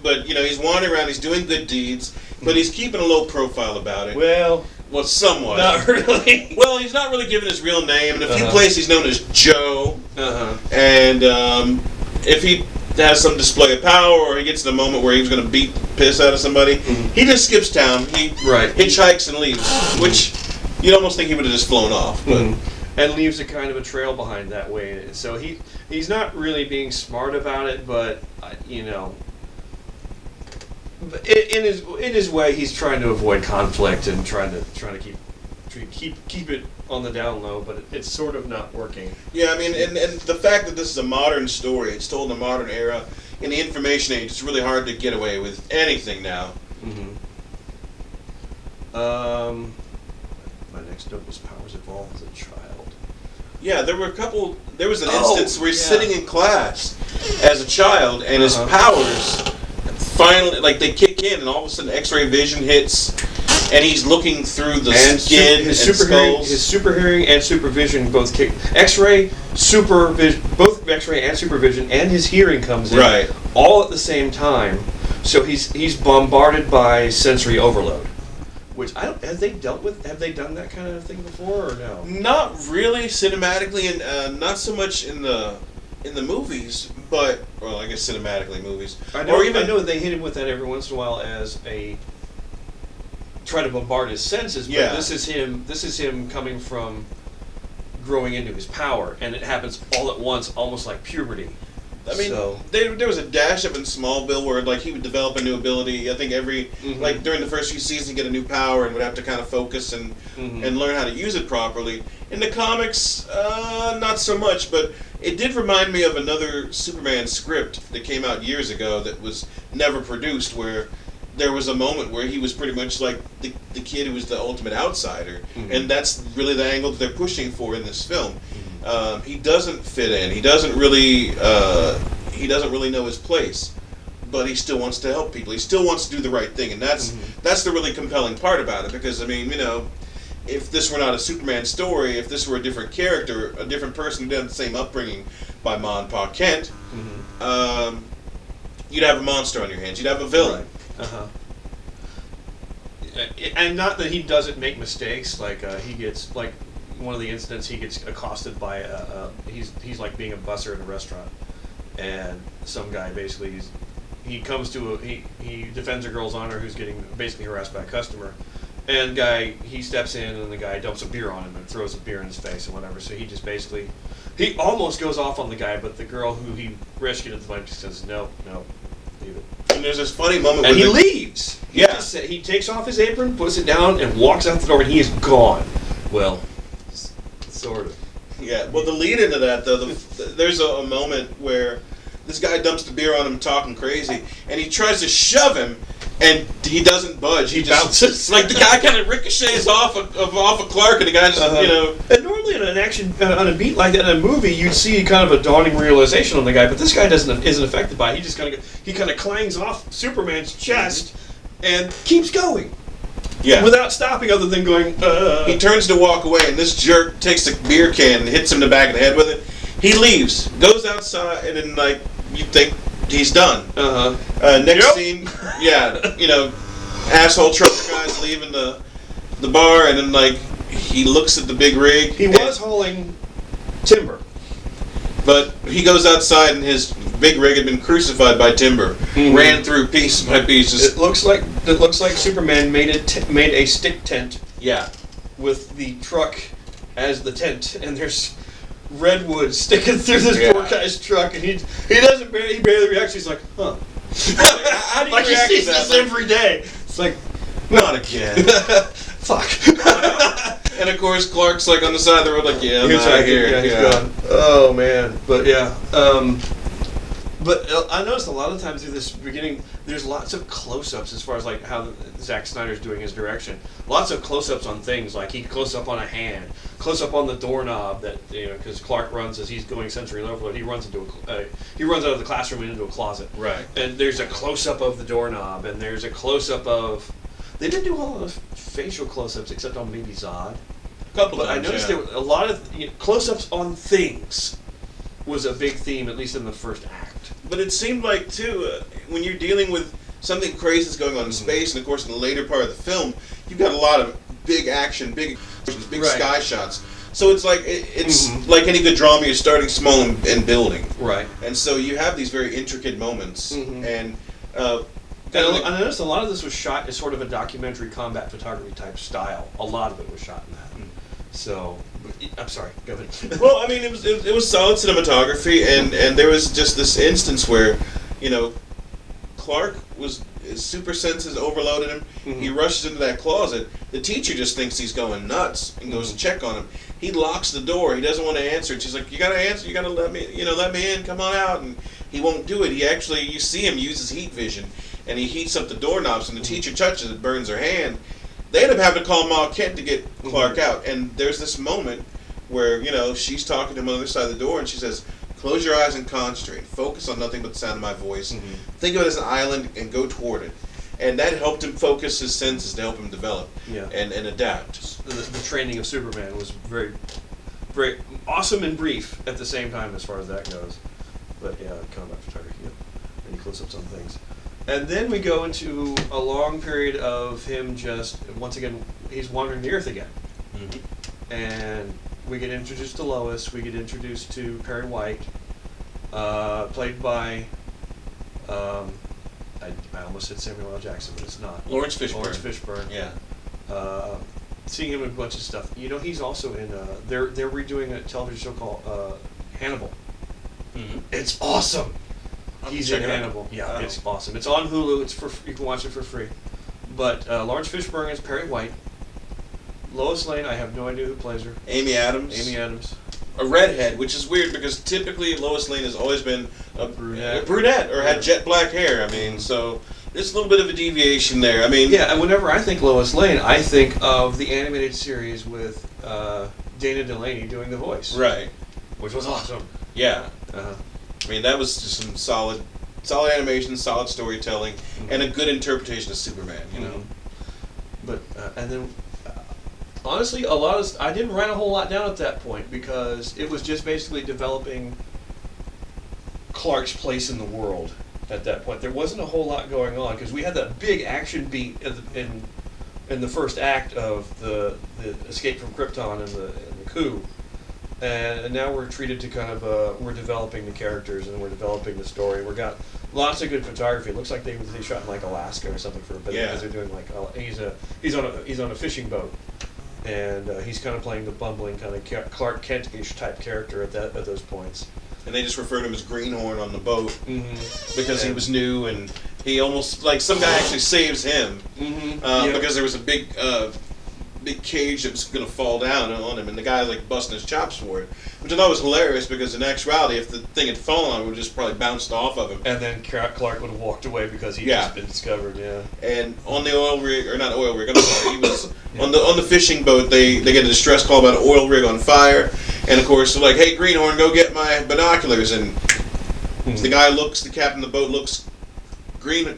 But, you know, he's wandering around, he's doing good deeds, but he's keeping a low profile about it. Well, somewhat. not really. Well, he's not really given his real name. In a few places he's known as Joe. And if he has some display of power or he gets in a moment where he's going to beat the piss out of somebody, he just skips town. He hitchhikes and leaves, which you'd almost think he would have just flown off. But and leaves a kind of a trail behind that way. So he's not really being smart about it, but, you know... In his way, he's trying to avoid conflict and trying to keep it on the down low, but it's sort of not working. Yeah, I mean, and the fact that this is a modern story, it's told in a modern era, in the information age, it's really hard to get away with anything now. My next note was powers evolved as a child. Yeah, there was an instance where he's sitting in class as a child, and his powers finally, like, they kick in, and all of a sudden X-ray vision hits, and he's looking through the skin and skulls. His super hearing and supervision both kick. X-ray, supervision, both X-ray and supervision, and his hearing comes in all at the same time. So he's bombarded by sensory overload. Which have they done that kind of thing before or no? Not really cinematically, and not so much in the movies, but well, I guess cinematically movies. I know they hit him with that every once in a while as a try to bombard his senses. But this is him coming from growing into his power, and it happens all at once, almost like puberty. I mean, there was a dash up in Smallville where like he would develop a new ability. I think like during the first few seasons, he'd get a new power and would have to kind of focus and learn how to use it properly. In the comics, not so much, but it did remind me of another Superman script that came out years ago that was never produced, where there was a moment where he was pretty much like the kid who was the ultimate outsider, and that's really the angle that they're pushing for in this film. He doesn't fit in. He doesn't really know his place, but he still wants to help people. He still wants to do the right thing, and that's the really compelling part about it. Because I mean, you know, if this were not a Superman story, if this were a different character, a different person who had the same upbringing, by Ma and Pa Kent, Mm-hmm. you'd have a monster on your hands. You'd have a villain. Right. And not that he doesn't make mistakes. Like he gets like one of the incidents, he gets accosted by he's like being a busser in a restaurant, and some guy basically he comes to he defends a girl's honor who's getting basically harassed by a customer, and he steps in and the guy dumps a beer on him and throws a beer in his face and whatever. So he just basically he almost goes off on the guy, but the girl who he rescued at the time just says no, leave it. And there's this funny moment And where he leaves. He takes off his apron, puts it down, and walks out the door, and he is gone. Well, sort of. Yeah, well, the lead into that, though, there's a moment where this guy dumps the beer on him talking crazy, and he tries to shove him, and he doesn't budge. He just bounces. Like, the guy kind of ricochets off of Clark, and the guy just, And normally in an action, on a beat like that in a movie, you'd see kind of a dawning realization on the guy, but this guy isn't affected by it. He just kind of clangs off Superman's chest and keeps going. Yeah. Without stopping, other than going, He turns to walk away, and this jerk takes the beer can and hits him in the back of the head with it. He leaves, goes outside, and then, like, you think he's done. Next scene, asshole trucker guy's leaving the bar, and then, like, he looks at the big rig. He was hauling timber. But he goes outside, and his big rig had been crucified by timber. Ran through piece by piece. It looks like Superman made a stick tent. Yeah. With the truck as the tent, and there's redwood sticking through this poor guy's truck, and he barely reacts. He's like, huh. How do you like react he sees to that? this every day. It's like, Not again. fuck. And of course, Clark's like on the side of the road, like, yeah, I'm He's out right here. here. Yeah, he's gone. Oh man, but yeah. But I noticed a lot of times through this beginning, there's lots of close-ups as far as like how Zack Snyder's doing his direction. Lots of close-ups on things, like he close up on a hand, close up on the doorknob that because Clark runs as he's going sensory overload. He runs out of the classroom and into a closet. Right. And there's a close-up of the doorknob, and there's a close-up of. They didn't do a lot of facial close-ups except on maybe Zod. Couple But times, I noticed there were a lot of close-ups on things was a big theme, at least in the first act. But it seemed like, too, when you're dealing with something crazy that's going on in space, and of course in the later part of the film, you've got a lot of big action, big sky shots. So it's like it's like any good drama, you're starting small and building. Right. And so you have these very intricate moments, and I noticed a lot of this was shot as sort of a documentary combat photography type style. A lot of it was shot in that. So, I'm sorry, go ahead. Well, I mean, it was solid cinematography, and there was just this instance where, Clark his super senses overloaded him. He rushes into that closet. The teacher just thinks he's going nuts and goes to check on him. He locks the door. He doesn't want to answer it. She's like, "You gotta answer. You gotta let me in. Come on out." And he won't do it. You see him use his heat vision, and he heats up the doorknobs. And the teacher touches it, burns her hand. They end up having to call Ma Kent to get Clark out. And there's this moment where, she's talking to him on the other side of the door, and she says, "Close your eyes and concentrate. Focus on nothing but the sound of my voice. Think of it as an island and go toward it." And that helped him focus his senses to help him develop and adapt. The training of Superman was very, very awesome and brief at the same time as far as that goes. But yeah, combat photography, any close-ups on things. And then we go into a long period of him just, once again, he's wandering the Earth again. And we get introduced to Lois, we get introduced to Perry White, played by, I almost said Samuel L. Jackson, but it's not. Lawrence Fishburne. Lawrence Fishburne. Yeah. Seeing him in a bunch of stuff. He's also in, they're redoing a television show called Hannibal. It's awesome. He's in Hannibal. Yeah, it's awesome. It's on Hulu. You can watch it for free. But Lawrence Fishburne is Perry White. Lois Lane, I have no idea who plays her. Amy Adams. A redhead, which is weird because typically Lois Lane has always been a brunette or had jet black hair. I mean, so there's a little bit of a deviation there. I mean, yeah, and whenever I think Lois Lane, I think of the animated series with Dana Delaney doing the voice. Right. Which was awesome. Yeah. I mean, that was just some solid animation, solid storytelling, and a good interpretation of Superman, But, and then, honestly, I didn't write a whole lot down at that point because it was just basically developing Clark's place in the world at that point. There wasn't a whole lot going on because we had that big action beat in the first act of the escape from Krypton and the coup. And now we're treated to kind of we're developing the characters and we're developing the story. We've got lots of good photography. It looks like they shot in like Alaska or something for a bit because they're doing like he's on a fishing boat, and he's kind of playing the bumbling kind of Clark Kent-ish type character at those points. And they just refer to him as Greenhorn on the boat because he And- was new, and he almost like some guy actually saves him because there was a big cage that was going to fall down on him, and the guy like busting his chops for it, which I thought was hilarious because in actuality, if the thing had fallen, it would have just probably bounced off of him. And then Clark would have walked away because he'd just been discovered. Yeah. And on the oil rig, or not oil rig, I'm sorry, he was on the fishing boat. They get a distress call about an oil rig on fire, and of course they're like, "Hey, Greenhorn, go get my binoculars." And the guy looks, the captain of the boat looks.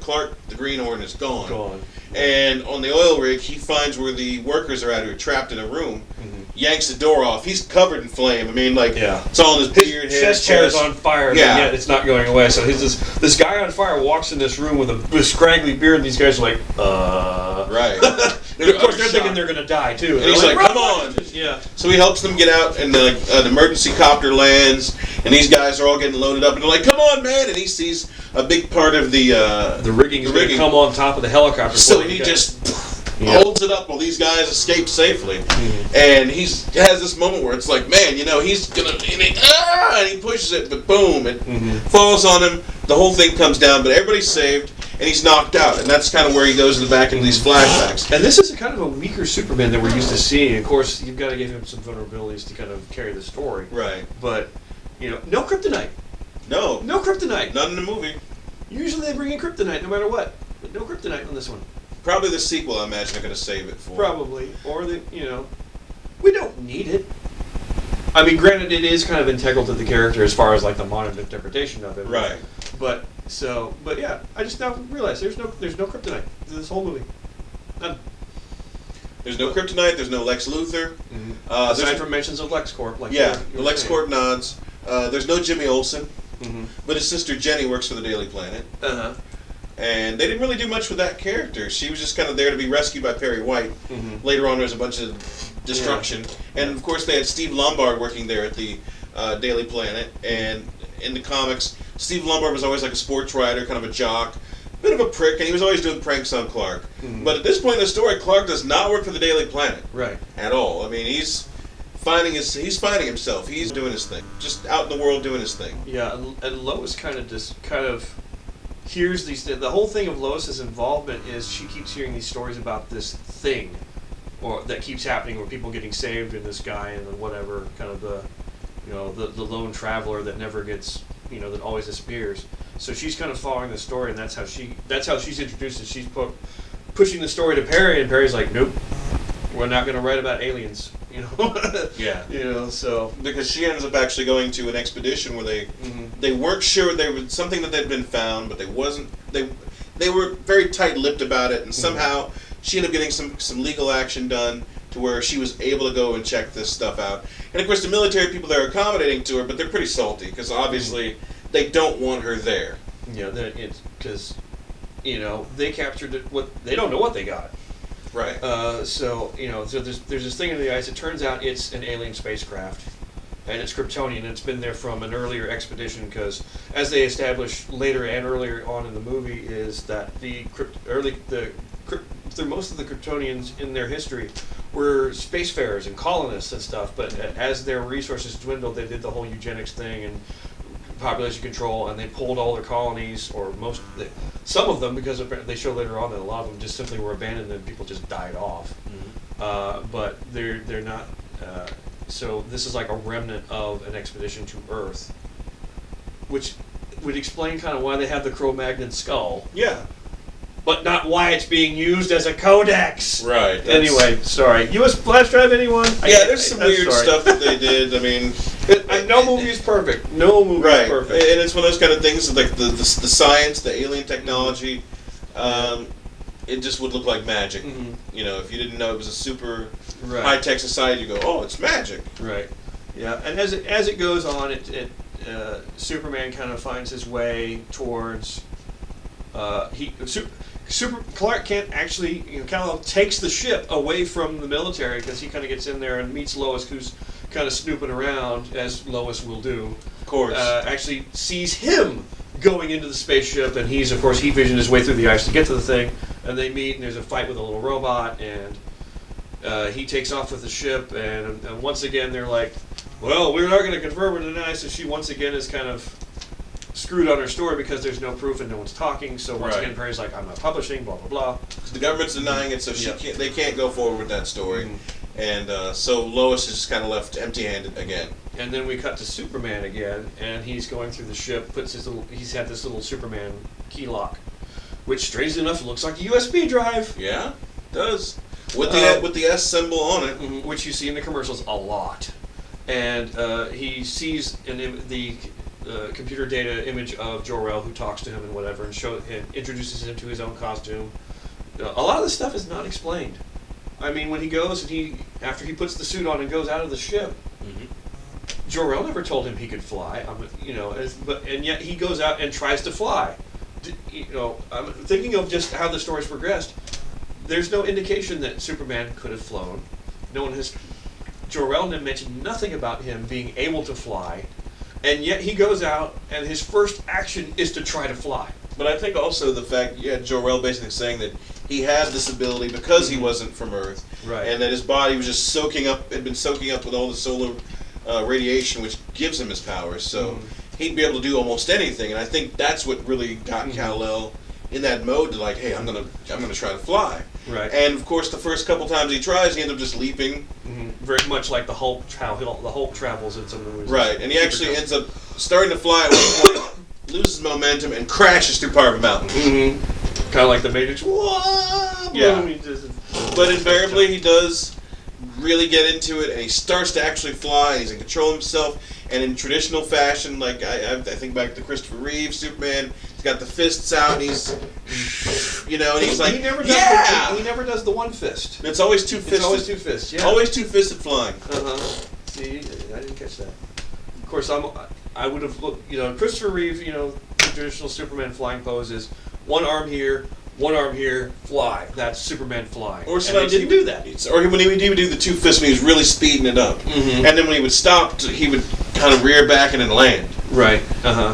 Clark, the Greenhorn, is gone. And on the oil rig, he finds where the workers are at, who are trapped in a room. Yanks the door off. He's covered in flame. I mean, like it's all in his beard, chest hair is on fire. Yeah, yet it's not going away. So this guy on fire walks in this room with a scraggly beard, and these guys are like, right. And of course, they're thinking they're going to die too. And he's like, "Come on!" Yeah. So he helps them get out, and an emergency copter lands, and these guys are all getting loaded up, and they're like, "Come on, man!" And he sees a big part of the rigging is going to come on top of the helicopter. So he just holds it up while these guys escape safely, and he has this moment where it's like, man, he's gonna, and he pushes it, but boom, it falls on him. The whole thing comes down, but everybody's saved, and he's knocked out, and that's kind of where he goes in the back into these flashbacks. And this is kind of a weaker Superman than we're used to seeing. Of course, you've got to give him some vulnerabilities to kind of carry the story. Right. But no kryptonite. No kryptonite. None in the movie. Usually they bring in kryptonite no matter what, but no kryptonite on this one. Probably the sequel, I imagine, they're going to save it for. Probably. Or, we don't need it. I mean, granted, it is kind of integral to the character as far as, like, the modern interpretation of it. Right. But yeah, I just now realized there's no kryptonite in this whole movie. None. There's no kryptonite, there's no Lex Luthor. Aside from mentions of LexCorp. Like the LexCorp nods. There's no Jimmy Olsen, but his sister Jenny works for the Daily Planet. And they didn't really do much with that character. She was just kind of there to be rescued by Perry White. Later on, there's a bunch of destruction. And, of course, they had Steve Lombard working there at the Daily Planet. And in the comics, Steve Lombard was always like a sports writer, kind of a jock, bit of a prick, and he was always doing pranks on Clark. But at this point in the story, Clark does not work for the Daily Planet. Right. At all. I mean, he's finding himself. He's doing his thing. Just out in the world doing his thing. Yeah, and Lois kind of hears these. The whole thing of Lois's involvement is she keeps hearing these stories about this thing, or that keeps happening, where people getting saved in this guy and whatever, kind of the lone traveler that never gets, that always disappears. So she's kind of following the story, and that's how she's introduced it. She's pushing the story to Perry, and Perry's like, nope, we're not going to write about aliens. Yeah. So because she ends up actually going to an expedition where they weren't sure there was something that had been found, but they were very tight-lipped about it, and somehow she ended up getting some legal action done to where she was able to go and check this stuff out. And of course, the military people there are accommodating to her, but they're pretty salty because obviously they don't want her there. Yeah, it's because they captured it. They don't know what they got. Right. So there's this thing in the ice. It turns out it's an alien spacecraft, and it's Kryptonian. It's been there from an earlier expedition because, as they establish later and earlier on in the movie, is that most of the Kryptonians in their history were spacefarers and colonists and stuff. But as their resources dwindled, they did the whole eugenics thing and population control, and they pulled all their colonies, or some of them, because they show later on that a lot of them just simply were abandoned and people just died off. But they're not. So this is like a remnant of an expedition to Earth, which would explain kind of why they have the Cro-Magnon skull. Yeah. But not why it's being used as a codex. Right. Anyway, sorry. US flash drive, anyone? Yeah, there's some weird stuff that they did. I mean, no movie is perfect. No movie is perfect. And it's one of those kind of things, like the science, the alien technology. It just would look like magic. If you didn't know it was a super high tech society, you go, oh, it's magic. Right. Yeah, and as it goes on, it Superman kind of finds his way towards Clark Kent actually, Kal-El takes the ship away from the military because he kind of gets in there and meets Lois, who's kind of snooping around, as Lois will do. Of course. Actually sees him going into the spaceship, and he visioned his way through the ice to get to the thing, and they meet, and there's a fight with a little robot, and he takes off with the ship, and once again they're like, well, we're not going to confirm or deny, so she once again is kind of screwed on her story because there's no proof and no one's talking. So once again, Perry's like, I'm not publishing, blah blah blah. The government's denying it, so they can't go forward with that story, and so Lois is just kind of left empty-handed again. And then we cut to Superman again, and he's going through the ship. He's had this little Superman key lock, which strangely enough looks like a USB drive. Yeah, it does. With the S symbol on it, which you see in the commercials a lot. And he sees the computer data image of Jor-El, who talks to him and whatever, and introduces him to his own costume. A lot of this stuff is not explained. I mean, when he goes and after he puts the suit on and goes out of the ship, Jor-El never told him he could fly. And yet he goes out and tries to fly. I'm thinking of just how the story's progressed. There's no indication that Superman could have flown. No one has. Jor-El mentioned nothing about him being able to fly, and yet he goes out and his first action is to try to fly. But I think also the fact you had Jor-El basically saying that he had this ability because he wasn't from Earth, right? And that his body was just had been soaking up with all the solar radiation, which gives him his powers. So he'd be able to do almost anything, and I think that's what really got Kal-El in that mode to like, hey, I'm gonna try to fly. Right. And of course, the first couple times he tries, he ends up just leaping. Very much like the Hulk, how the Hulk travels in some of the movies. Right, and he actually ends up starting to fly at one point, loses momentum, and crashes through part of a mountain. Kind of like the Matrix. Whoa! Yeah. But invariably, he does really get into it, and he starts to actually fly, and he's in control of himself. And in traditional fashion, like I think back to Christopher Reeve, Superman, he's got the fists out, and he's, and he's like, he never does the one fist. It's always two-fisted. It's always two fists, yeah. Always two-fisted flying. See, I didn't catch that. Of course, I would have looked, Christopher Reeve, the traditional Superman flying pose is one arm here, fly. That's Superman flying. Or sometimes he didn't do that. Or when he would do the two fists when he was really speeding it up. And then when he would stop, he would kind of rear back and then land. Right.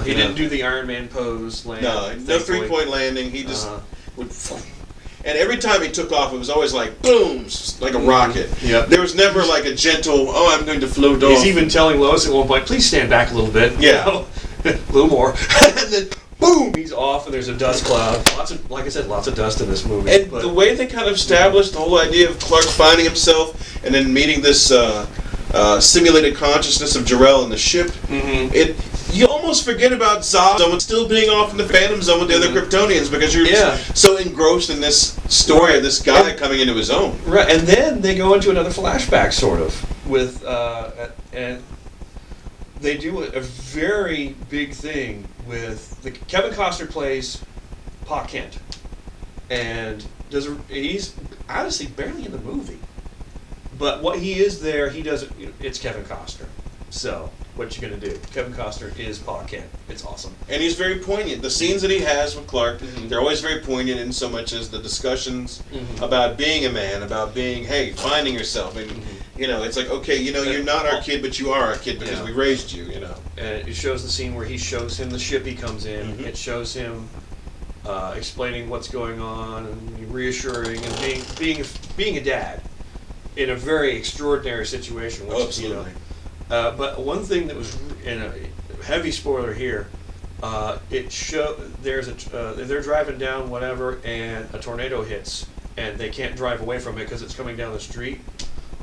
He didn't do the Iron Man pose land. No 3-point landing. He just would. And every time he took off, it was always like boom, like a rocket. Yep. There was never like a gentle, I'm going to float off. He's even telling Lois at one point, please stand back a little bit. Yeah. A little more. And then boom, he's off, and there's a dust cloud. Like I said, lots of dust in this movie. And the way they kind of established the whole idea of Clark finding himself and then meeting this simulated consciousness of Jor-El in the ship, you almost forget about Zod still being off in the Phantom Zone with the other Kryptonians because you're so engrossed in this story of this guy coming into his own. Right, and then they go into another flashback, sort of, with and they do a very big thing with Kevin Costner plays Pa Kent, and he's honestly barely in the movie, but what he is there, he does. It's Kevin Costner, so what you gonna do? Kevin Costner is Pa Kent. It's awesome, and he's very poignant. The scenes that he has with Clark, they're always very poignant in so much as the discussions about being a man, about being finding yourself, and it's like, okay, you're not our kid, but you are our kid because we raised you, And it shows the scene where he shows him the ship he comes in. It shows him explaining what's going on and reassuring and being a dad in a very extraordinary situation. Which, absolutely. But one thing that was in a heavy spoiler here, they're driving down whatever, and a tornado hits, and they can't drive away from it because it's coming down the street.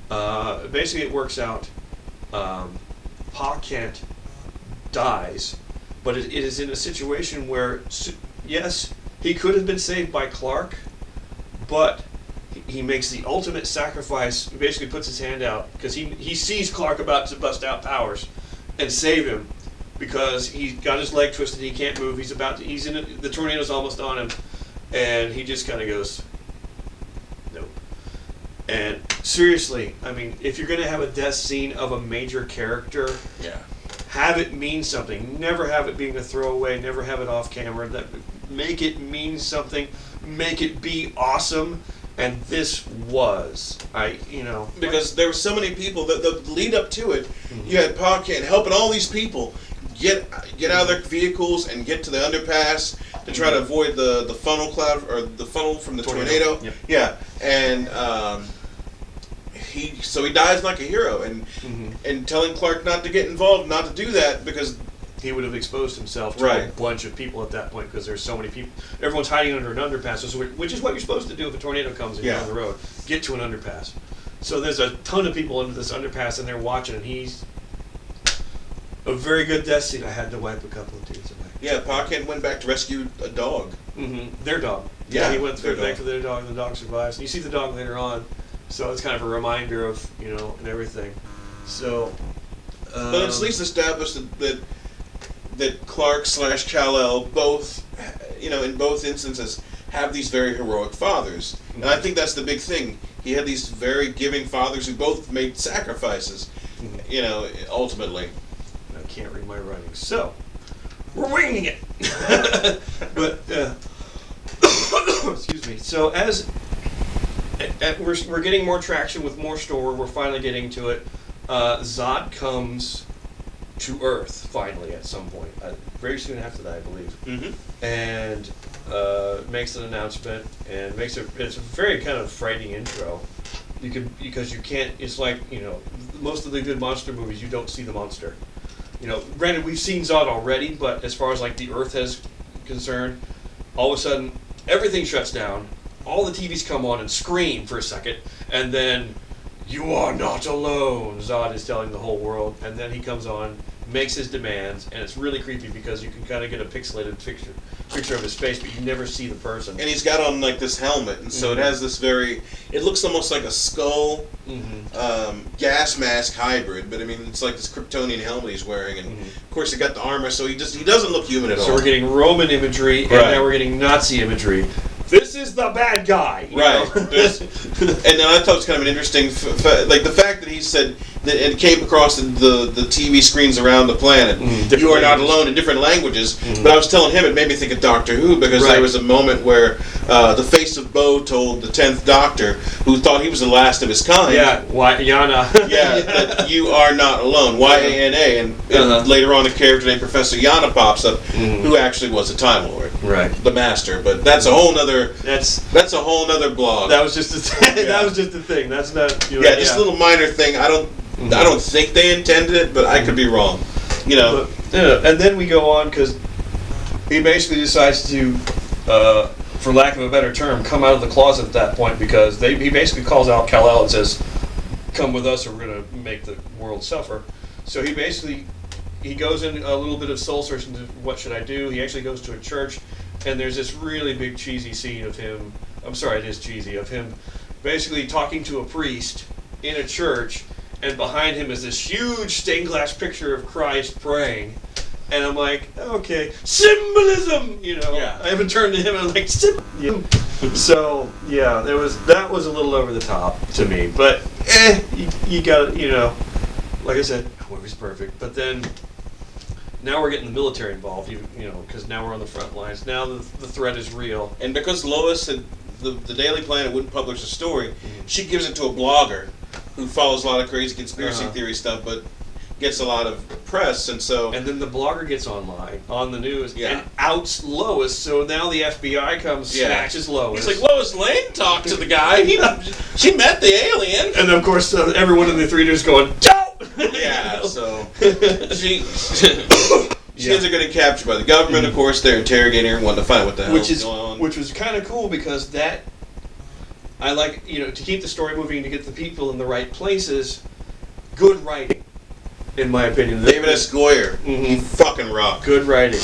Basically, it works out. Pa Kent dies, but it is in a situation where, yes, he could have been saved by Clark, but he makes the ultimate sacrifice. He basically puts his hand out because he sees Clark about to bust out powers and save him because he's got his leg twisted. He can't move. He's in it. The tornado's almost on him, and he just kind of goes, nope. And seriously, I mean, if you're going to have a death scene of a major character, have it mean something. Never have it being a throwaway. Never have it off camera. Make it mean something. Make it be awesome. And this was, because there were so many people that the lead up to it. You had Parkin helping all these people get out of their vehicles and get to the underpass to try to avoid the funnel cloud or the funnel from the tornado. Yep. Yeah, and he dies like a hero, and telling Clark not to get involved, not to do that because he would have exposed himself to a bunch of people at that point because there's so many people. Everyone's hiding under an underpass, which is what you're supposed to do if a tornado comes in on the road. Get to an underpass. So there's a ton of people under this underpass, and they're watching, and he's a very good death scene. I had to wipe a couple of tears away. Yeah, Parkin went back to rescue a dog. Their dog. Yeah, he went back for their dog, and the dog survives. And you see the dog later on, so it's kind of a reminder of, and everything. So, but it's at least established that Clark / Kal-El both, in both instances, have these very heroic fathers. And I think that's the big thing. He had these very giving fathers who both made sacrifices, ultimately. I can't read my writing. So, we're winging it! But, excuse me. So we're getting more traction with more story. We're finally getting to it. Zod comes to Earth finally at some point, very soon after that, I believe, and makes an announcement and it's a very kind of frightening intro. Because you can't. It's like most of the good monster movies, you don't see the monster. Granted, we've seen Zod already, but as far as like the Earth is concerned, all of a sudden everything shuts down. All the TVs come on and scream for a second, and then you are not alone. Zod is telling the whole world, and then he comes on, makes his demands, and it's really creepy because you can kind of get a pixelated picture of his face, but you never see the person. And he's got on like this helmet, and so it has this it looks almost like a skull gas mask hybrid, but I mean it's like this Kryptonian helmet he's wearing, and of course he got the armor, so he doesn't look human at all. So we're getting Roman imagery, and now we're getting Nazi imagery. This is the bad guy, right? And then I thought it was kind of an interesting, like the fact that he said that it came across the TV screens around the planet. You are not alone in different languages. But I was telling him it made me think of Doctor Who because there was a moment where the face of Bo told the 10th Doctor, who thought he was the last of his kind. Yeah, Yana. That you are not alone. Yana, and later on a character named Professor Yana pops up, who actually was a Time Lord, the Master. But that's a whole nother. That's a whole nother blog. That was just that was just the thing. That's not. Just a little minor thing. I don't think they intended it, but I could be wrong. And then we go on because he basically decides to, for lack of a better term, come out of the closet at that point because he basically calls out Kal-El and says, "Come with us, or we're going to make the world suffer." So he goes in a little bit of soul searching to what should I do. He actually goes to a church, and there's this really big cheesy scene of him. I'm sorry, it is cheesy, of him basically talking to a priest in a church. And behind him is this huge stained glass picture of Christ praying. And I'm like, okay, symbolism! I haven't turned to him and I'm like, symbolism! So, that was a little over the top to me. But, you got like I said, no movie's perfect. But then, now we're getting the military involved, because now we're on the front lines. Now the threat is real. And because Lois and the Daily Planet wouldn't publish a story, she gives it to a blogger who follows a lot of crazy conspiracy theory stuff, but gets a lot of press, and then the blogger gets on the news and outs Lois. So now the FBI comes, snatches Lois. He's like, Lois Lane talked to the guy. She met the alien, and of course everyone in the theater's going, "Don't!" So she ends up getting captured by the government. Of course, they're interrogating her and wanting to find out what the hell is going on. Which was kind of cool because I like, to keep the story moving, to get the people in the right places. Good writing, in my opinion. David S. Goyer, he fucking rocked. Good writing,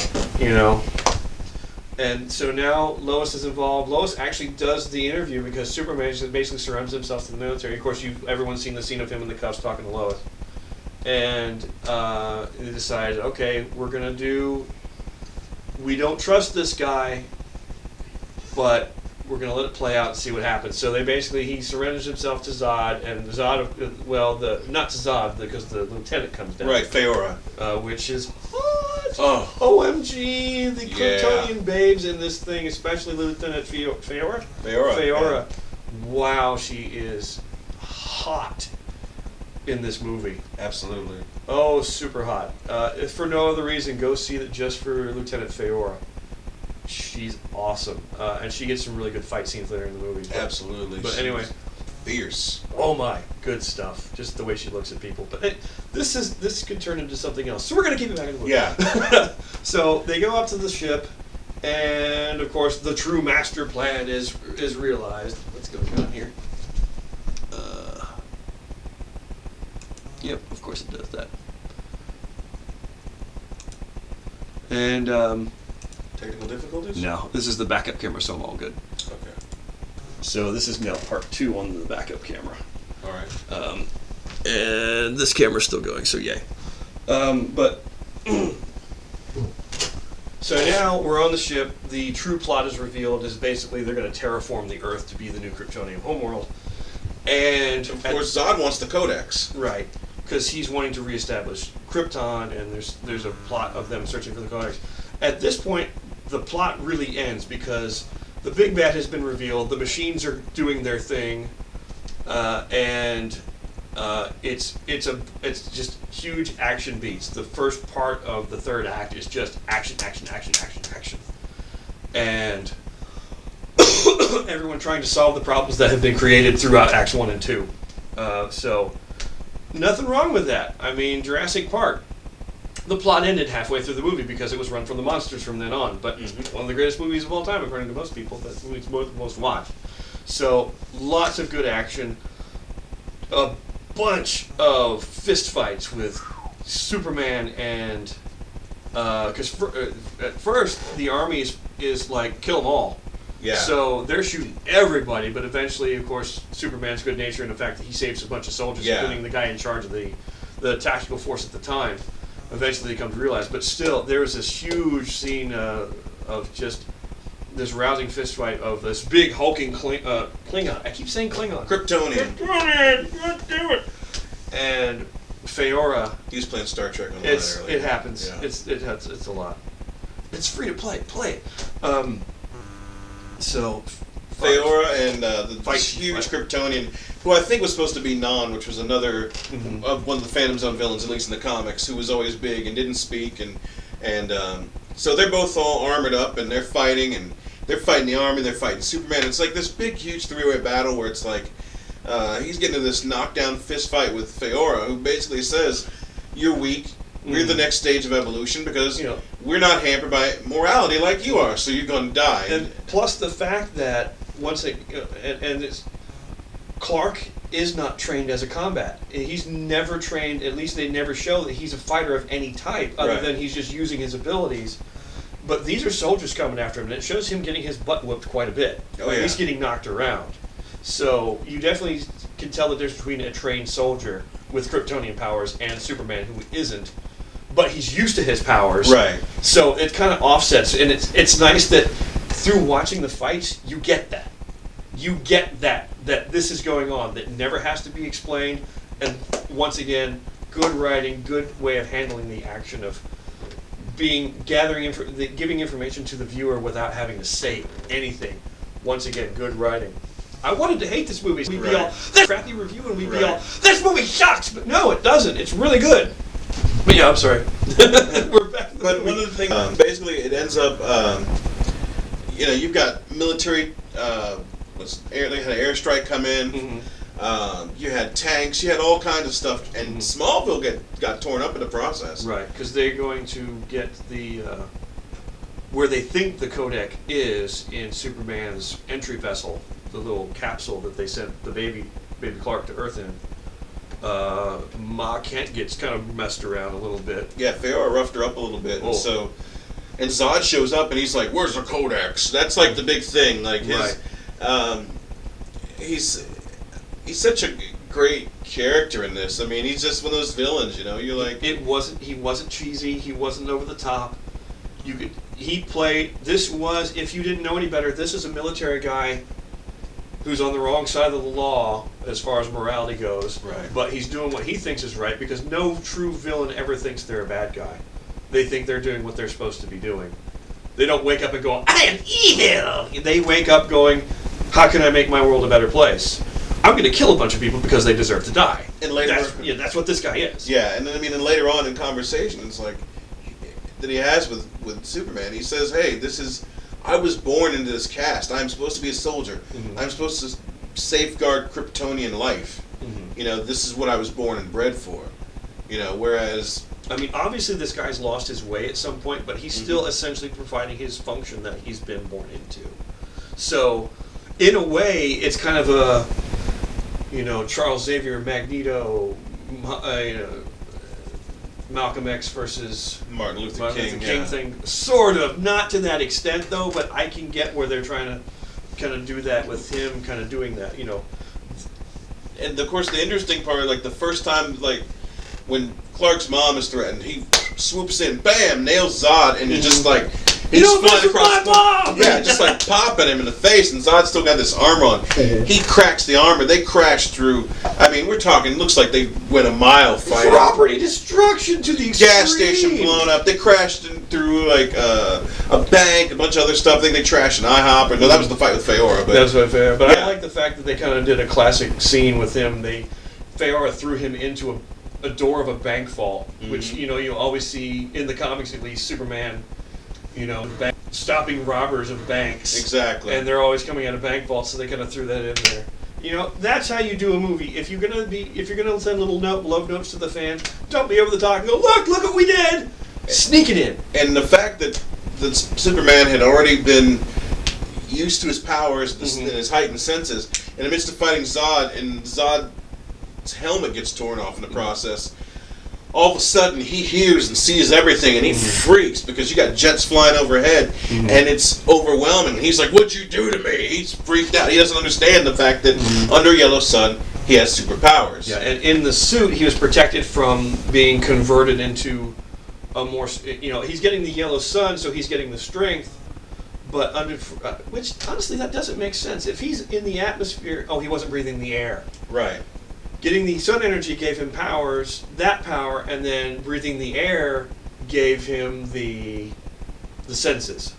And so now Lois is involved. Lois actually does the interview because Superman basically surrounds himself to the military. Of course, everyone's seen the scene of him in the cuffs talking to Lois. And they decided, okay, we don't trust this guy, but we're gonna let it play out and see what happens. So he surrenders himself to Zod, and Zod, not to Zod because the lieutenant comes down. Right, Feora. Which is hot. Oh. OMG, the Kryptonian babes in this thing, especially Lieutenant Feora. Yeah. Wow, she is hot in this movie. Absolutely. Oh, super hot. If for no other reason, go see it just for Lieutenant Feora. She's awesome, and she gets some really good fight scenes later in the movie. Absolutely. But anyway, fierce. oh my, good stuff. Just the way she looks at people. But this could turn into something else. So we're gonna keep it back in the movie. Yeah. So they go up to the ship, and of course the true master plan is realized. What's going on here? Yep, of course it does that. And Technical difficulties? no, this is the backup camera, so I'm all good. Okay. So this is now part 2 on the backup camera. All right. And this camera's still going, so yay. But so now we're on the ship. The true plot is revealed. Is basically they're going to terraform the Earth to be the new Kryptonian homeworld. And Of course, Zod wants the Codex. right, because he's wanting to reestablish Krypton, and there's a plot of them searching for the Codex. At this point, the plot really ends because the big bad has been revealed. The machines are doing their thing, and it's just huge action beats. The first part of the third act is just action, and everyone trying to solve the problems that have been created throughout Acts 1 and 2. So nothing wrong with that. I mean, Jurassic Park. The plot ended halfway through the movie because it was run from the monsters from then on. But one of the greatest movies of all time, according to most people. That movie's most watched. So lots of good action. A bunch of fist fights with Superman and because at first the army is like kill them all. Yeah. So they're shooting everybody, but eventually, of course, Superman's good nature and the fact that he saves a bunch of soldiers, including the guy in charge of the tactical force at the time. Eventually, they come to realize. But still, there was this huge scene of just this rousing fist fight of this big hulking Klingon. I keep saying Klingon. Kryptonian. God damn it! And Feora. He was playing Star Trek on that earlier. It happens. Yeah. It's a lot. It's free to play. Play it. So Feora and this huge Kryptonian, who I think was supposed to be Non, which was another of one of the Phantom Zone villains, at least in the comics, who was always big and didn't speak, and so they're both all armored up and they're fighting the army, they're fighting Superman. It's like this big, huge three-way battle where it's like he's getting into this knockdown fist fight with Feora, who basically says, "You're weak. We're the next stage of evolution because we're not hampered by morality like you are, so you're going to die." And plus the fact that Clark is not trained as a combat. He's never trained. At least they never show that he's a fighter of any type, other than he's just using his abilities. But these are soldiers coming after him, and it shows him getting his butt whooped quite a bit. He's getting knocked around. So you definitely can tell the difference between a trained soldier with Kryptonian powers and Superman who isn't. But he's used to his powers, Right. So it kind of offsets, and it's nice that through watching the fights, you get that. You get that this is going on, that never has to be explained, and once again, good writing, good way of handling the action of giving information to the viewer without having to say anything. Once again, good writing. I wanted to hate this movie. We'd be all, this crappy review, and we'd be all, this movie sucks! But no, it doesn't. It's really good. But yeah, I'm sorry. We're back. But one of the things, basically, it ends up, you've got military, they had an airstrike come in, you had tanks, you had all kinds of stuff, and Smallville got torn up in the process. Right, because they're going to get the, where they think the codec is in Superman's entry vessel, the little capsule that they sent the baby Clark to Earth in. Ma Kent gets kind of messed around a little bit. Yeah, Feora roughed her up a little bit, and Zod shows up and he's like, "Where's the Codex?" That's like the big thing. Like he's such a great character in this. I mean, he's just one of those villains, You're like, he wasn't cheesy. He wasn't over the top. he played. This was, if you didn't know any better, this is a military guy who's on the wrong side of the law as far as morality goes. Right. But he's doing what he thinks is right because no true villain ever thinks they're a bad guy. They think they're doing what they're supposed to be doing. They don't wake up and go, I am evil! They wake up going, how can I make my world a better place? I'm going to kill a bunch of people because they deserve to die. And later, that's what this guy is. Yeah, and then, I mean, and later on in conversations, like, that he has with Superman, he says, hey, I was born into this cast. I'm supposed to be a soldier. Mm-hmm. I'm supposed to safeguard Kryptonian life. Mm-hmm. You know, this is what I was born and bred for. You know, whereas... I mean, obviously this guy's lost his way at some point, but he's still essentially providing his function that he's been born into. So, in a way, it's kind of a, Charles Xavier, Magneto, Malcolm X versus Martin Luther King thing. Sort of. Not to that extent, though, but I can get where they're trying to kind of do that with him kind of doing that, And, of course, the interesting part, like, the first time, like, when Clark's mom is threatened, he swoops in, bam, nails Zod, and just like he's flying across the mom! Yeah, just like popping him in the face, and Zod's still got this armor on. He cracks the armor. They crash through. I mean, we're talking. Looks like they went a mile fighting. Property destruction to the extreme. Gas station blown up. They crashed through like a bank, a bunch of other stuff. I think they trashed an IHOP. Or no, that was the fight with Feora. But that's what Feora. But yeah. I like the fact that they kind of did a classic scene with him. Feora threw him into a door of a bank vault, which you always see in the comics, at least Superman, stopping robbers of banks. Exactly. And they're always coming out of bank vaults, so they kind of threw that in there. That's how you do a movie. If you're gonna send little love notes to the fans, don't be over the top and go, look what we did. Sneak it in. And the fact that Superman had already been used to his powers and his heightened senses, in the midst of fighting Zod, and Zod's helmet gets torn off in the process. All of a sudden, he hears and sees everything, and he freaks because you got jets flying overhead, and it's overwhelming. He's like, "What'd you do to me?" He's freaked out. He doesn't understand the fact that under Yellow Sun, he has superpowers. Yeah, and in the suit, he was protected from being converted into a more. He's getting the Yellow Sun, so he's getting the strength. But which honestly, that doesn't make sense. If he's in the atmosphere, he wasn't breathing the air. Right. Getting the sun energy gave him that power, and then breathing the air gave him the senses.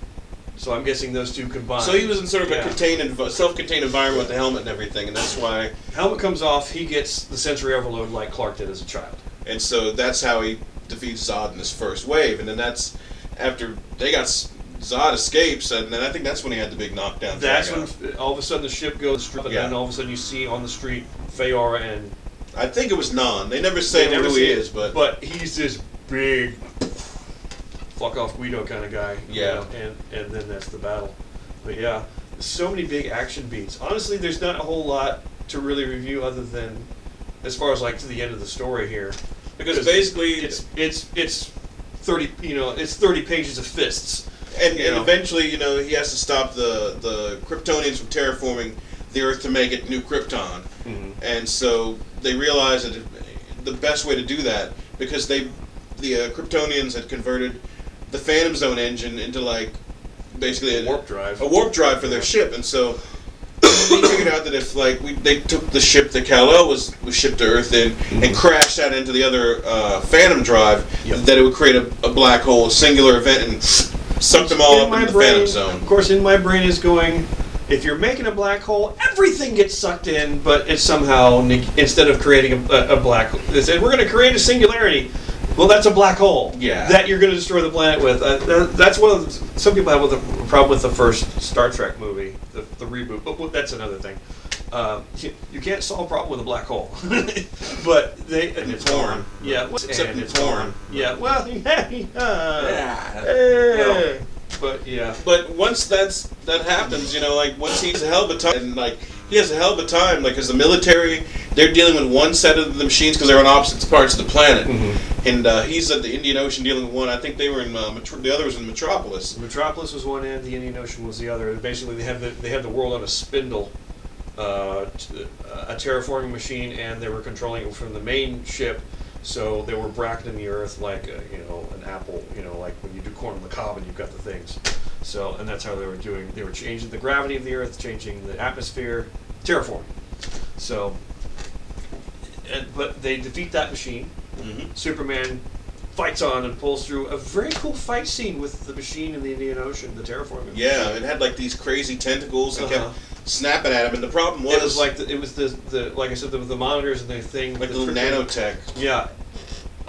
So I'm guessing those two combined. So he was in sort of a self-contained environment with the helmet and everything, and that's why... Helmet comes off, he gets the sensory overload like Clark did as a child. And so that's how he defeats Zod in his first wave, and then that's after Zod escapes, and then I think that's when he had the big knockdown. That's when all of a sudden the ship goes, and then all of a sudden you see on the street Feora and... I think it was Non. They never say who he is, but... But he's this big, fuck-off Guido kind of guy. Yeah. And then that's the battle. But yeah, so many big action beats. Honestly, there's not a whole lot to really review other than, as far as like to the end of the story here. Because basically... It's 30, it's 30 pages of fists. And eventually, he has to stop the Kryptonians from terraforming the Earth to make it New Krypton. And so they realize that the best way to do that, because the Kryptonians had converted the Phantom Zone engine into basically a warp drive. A warp drive for their ship, and so he figured out that if they took the ship that Kal-El was shipped to Earth in and crashed that into the other Phantom drive, that it would create a black hole, a singular event, and suck them all up into the Phantom Zone. Of course, in my brain is going, if you're making a black hole, everything gets sucked in, but it's somehow, instead of creating a black hole, they said, we're going to create a singularity. Well, that's a black hole that you're going to destroy the planet with. That's one of some people have a problem with the first Star Trek movie, the reboot, but that's another thing. You can't solve a problem with a black hole. But it's torn. Yeah, except it's torn. Yeah, well, But yeah. But once that happens, once he's a hell of a time, and he has a hell of a time, because the military, they're dealing with one set of the machines because they're on opposite parts of the planet, and he's at the Indian Ocean dealing with one. I think they were in the other was in Metropolis. Metropolis was one end, the Indian Ocean was the other. Basically, they had the world on a spindle, a terraforming machine, and they were controlling it from the main ship. So they were bracketing the Earth like an apple, like when you do corn on the cob and you've got the things. So, and that's how they were changing the gravity of the Earth, changing the atmosphere, terraforming. So, but they defeat that machine. Mm-hmm. Superman fights on and pulls through a very cool fight scene with the machine in the Indian Ocean, the terraforming. Yeah, it had like these crazy tentacles and kept snapping at him, and the problem was it was like the like I said, the monitors and the thing, like the little nanotech. Yeah,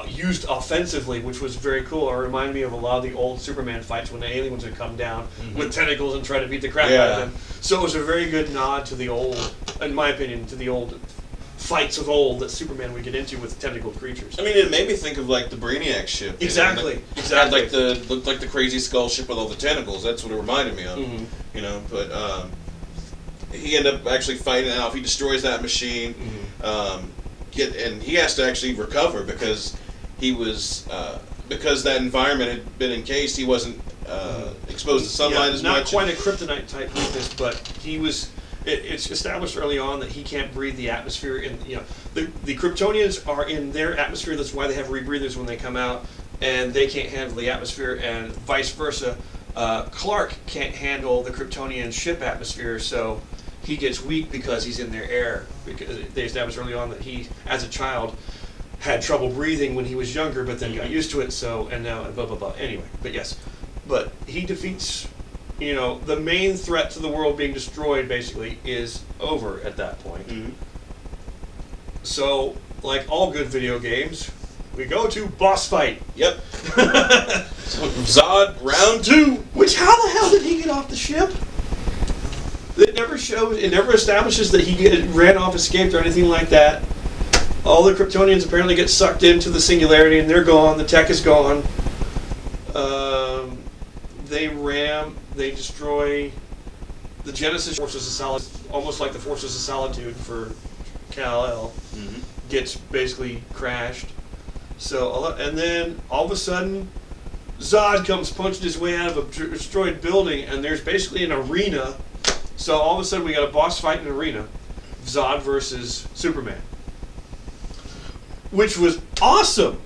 used offensively, which was very cool. It reminded me of a lot of the old Superman fights when the aliens would come down with tentacles and try to beat the crap out of them. So it was a very good nod to the old, in my opinion, to the old fights of old that Superman would get into with tentacled creatures. I mean, it made me think of like the Brainiac ship. Exactly. Had like looked like the crazy skull ship with all the tentacles. That's what it reminded me of. You know, but he ended up actually fighting Alf. He destroys that machine. And he has to actually recover because he was because that environment had been encased. He wasn't exposed to sunlight as much. Not quite a kryptonite type weakness, but he was. It's established early on that he can't breathe the atmosphere. The Kryptonians are in their atmosphere. That's why they have rebreathers when they come out, and they can't handle the atmosphere, and vice versa. Clark can't handle the Kryptonian ship atmosphere, so he gets weak because he's in their air. Because they established early on that he, as a child, had trouble breathing when he was younger, but then got used to it. So, and now blah blah blah. Anyway, but he defeats. The main threat to the world being destroyed basically is over at that point. So, like all good video games, we go to boss fight. Yep. Zod round 2. Which, how the hell did he get off the ship? It never establishes that he ran off, escaped, or anything like that. All the Kryptonians apparently get sucked into the singularity, and they're gone. The tech is gone. They destroy the Genesis Forces of Solitude, almost like the Forces of Solitude for Kal-El. Gets basically crashed. So, and then all of a sudden, Zod comes punching his way out of a destroyed building, and there's basically an arena. So all of a sudden, we got a boss fight in an arena, Zod versus Superman, which was awesome.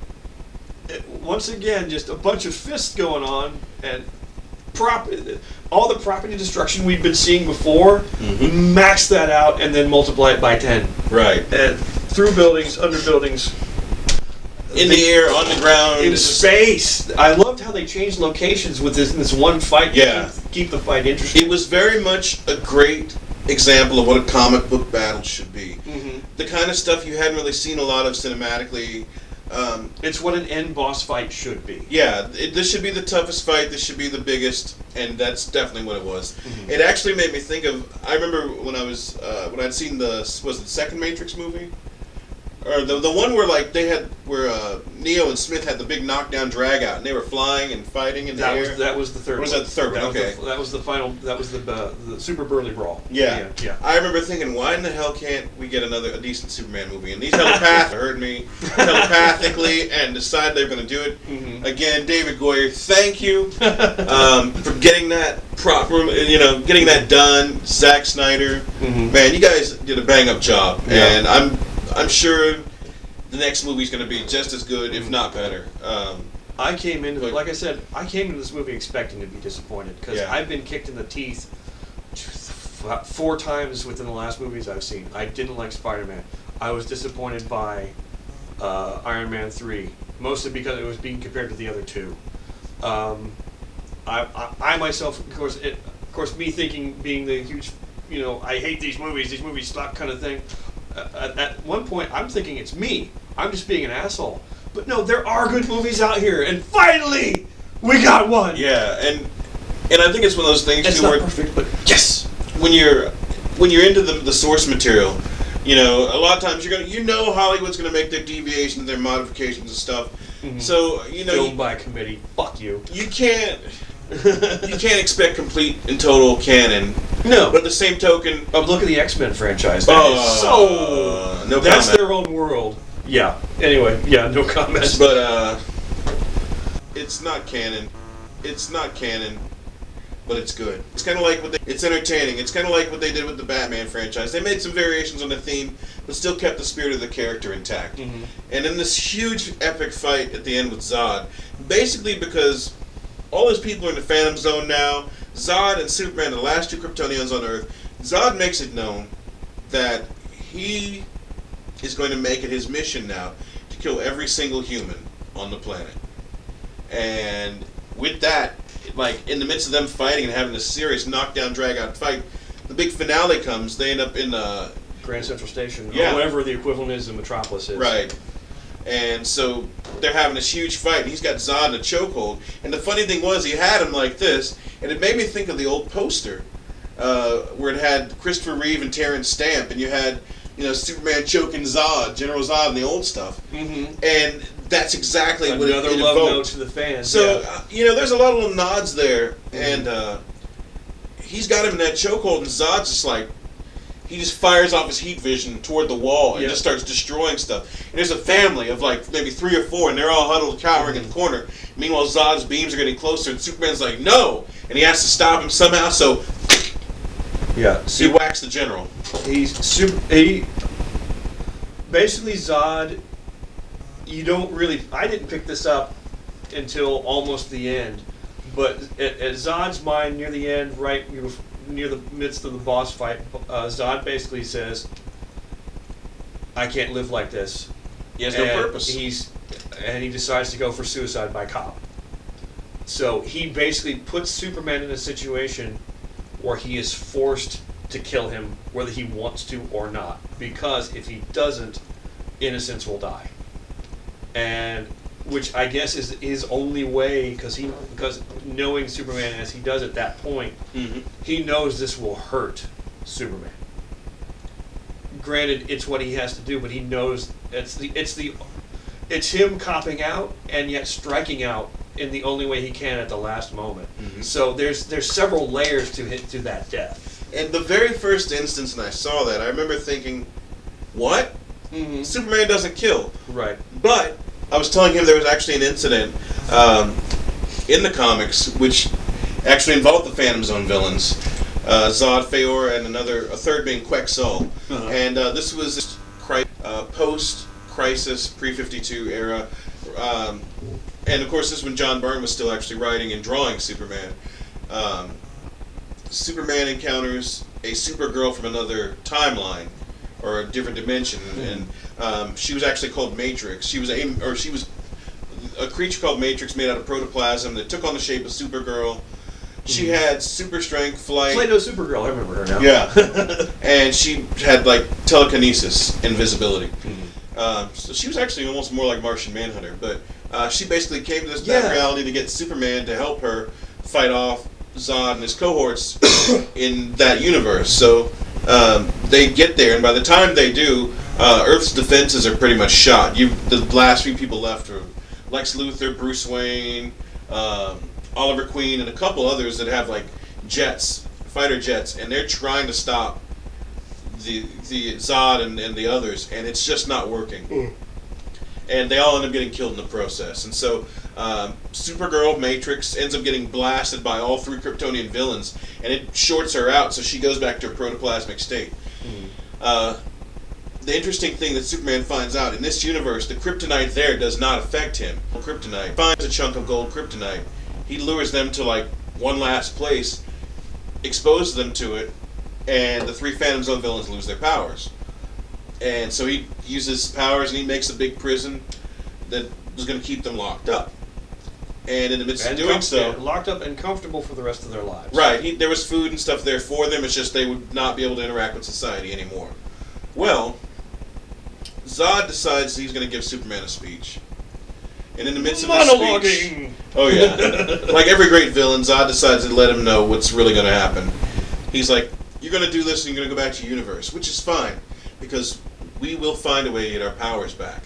Once again, just a bunch of fists going on, and all the property destruction we've been seeing before, max that out and then multiply it by 10. Right. And through buildings, under buildings. In the air, on the ground. In space. I loved how they changed locations with this one fight to keep the fight interesting. It was very much a great example of what a comic book battle should be. The kind of stuff you hadn't really seen a lot of cinematically. It's what an end boss fight should be. Yeah, this should be the toughest fight. This should be the biggest, and that's definitely what it was. It actually made me think of. I remember when when I'd seen the second Matrix movie, or the one where Neo and Smith had the big knockdown drag out, and they were flying and fighting in the air. That was the third. Or was that the third one? Okay, that was the final. That was the Super Burly Brawl. Yeah. I remember thinking, why in the hell can't we get a decent Superman movie? And these telepaths heard me telepathically and decided they were going to do it. Again, David Goyer, thank you for getting that getting that done. Zack Snyder, man, you guys did a bang up job, and I'm sure the next movie's going to be just as good, if not better. I came into this movie expecting to be disappointed because I've been kicked in the teeth 4 times within the last movies I've seen. I didn't like Spider-Man. I was disappointed by Iron Man 3, mostly because it was being compared to the other 2. I myself, of course, me thinking, being the huge, I hate these movies suck kind of thing. At one point, I'm thinking it's me. I'm just being an asshole. But no, there are good movies out here, and finally, we got one. Yeah, and I think it's one of those things it's too not where perfect, but yes, when you're into the source material, a lot of times Hollywood's gonna make their deviations, their modifications and stuff. So filmed by a committee. Fuck you. You can't expect complete and total canon. No. But at the same token, look at the X-Men franchise. That's their own world. Yeah. Anyway, no comments. But it's not canon. It's not canon, but it's good. It's kind of like it's entertaining. It's kind of like what they did with the Batman franchise. They made some variations on the theme, but still kept the spirit of the character intact. And in this huge epic fight at the end with Zod, basically because all those people are in the Phantom Zone now. Zod and Superman, the last two Kryptonians on Earth. Zod makes it known that he is going to make it his mission now to kill every single human on the planet. And with that, like in the midst of them fighting and having a serious knockdown, drag-out fight, the big finale comes. They end up in Grand Central Station, Yeah. or whatever the equivalent is in Metropolis is. right. And so they're having this huge fight, and he's got Zod in a chokehold. And the funny thing was, he had him like this, and it made me think of the old poster where it had Christopher Reeve and Terrence Stamp, and you had, you know, Superman choking Zod, General Zod, and the old stuff. Mm-hmm. And that's exactly what Another it love evoked. note to the fans. So, yeah. you know, there's a lot of little nods there, and he's got him in that chokehold, and Zod's just like, he just fires off his heat vision toward the wall and just starts destroying stuff. And there's a family of like maybe 3 or 4, and they're all huddled, cowering in the corner. Meanwhile, Zod's beams are getting closer, and Superman's like, no! And he has to stop him somehow, so he whacks the general. He basically Zod. You don't really. I didn't pick this up until almost the end, but at Zod's mind near the end, right near the midst of the boss fight, Zod basically says, "I can't live like this." He has no purpose. And he decides to go for suicide by cop. So he basically puts Superman in a situation where he is forced to kill him, whether he wants to or not. Because if he doesn't, innocents will die. And which I guess is his only way, because knowing Superman as he does at that point, he knows this will hurt Superman. Granted, it's what he has to do, but he knows it's him copping out and yet striking out in the only way he can at the last moment. So there's several layers to that death. And the very first instance when I saw that, I remember thinking, what? Superman doesn't kill. Right. But I was telling him there was actually an incident in the comics which actually involved the Phantom Zone villains, Zod, Feor, and a third being Quetzal. And this was post-Crisis, pre-52 era. And of course, this is when John Byrne was still actually writing and drawing Superman. Superman encounters a Supergirl from another timeline or a different dimension, and she was actually called Matrix. She was a creature called Matrix, made out of protoplasm that took on the shape of Supergirl. She had super strength, flight. Play-Doh Supergirl, I remember her now. Yeah, and she had like telekinesis, invisibility. So she was actually almost more like Martian Manhunter, but she basically came to that reality to get Superman to help her fight off Zod and his cohorts in that universe. So they get there, and by the time they do, Earth's defenses are pretty much shot. The last few people left are Lex Luthor, Bruce Wayne, Oliver Queen, and a couple others that have like jets, fighter jets, and they're trying to stop the Zod and the others, and it's just not working. And they all end up getting killed in the process. And so Supergirl, Matrix, ends up getting blasted by all 3 Kryptonian villains, and it shorts her out, so she goes back to her protoplasmic state. The interesting thing that Superman finds out, in this universe, the kryptonite there does not affect him. Kryptonite finds a chunk of gold kryptonite. He lures them to like one last place, exposes them to it, and the 3 Phantom Zone villains lose their powers. And so he uses powers and he makes a big prison that was going to keep them locked up. And in the midst of doing so, locked up and comfortable for the rest of their lives. Right. There was food and stuff there for them. It's just they would not be able to interact with society anymore. Well, Zod decides he's going to give Superman a speech. And in the midst of this speech, oh yeah, like every great villain, Zod decides to let him know what's really going to happen. He's like, "You're going to do this, and you're going to go back to your universe," which is fine, because we will find a way to get our powers back.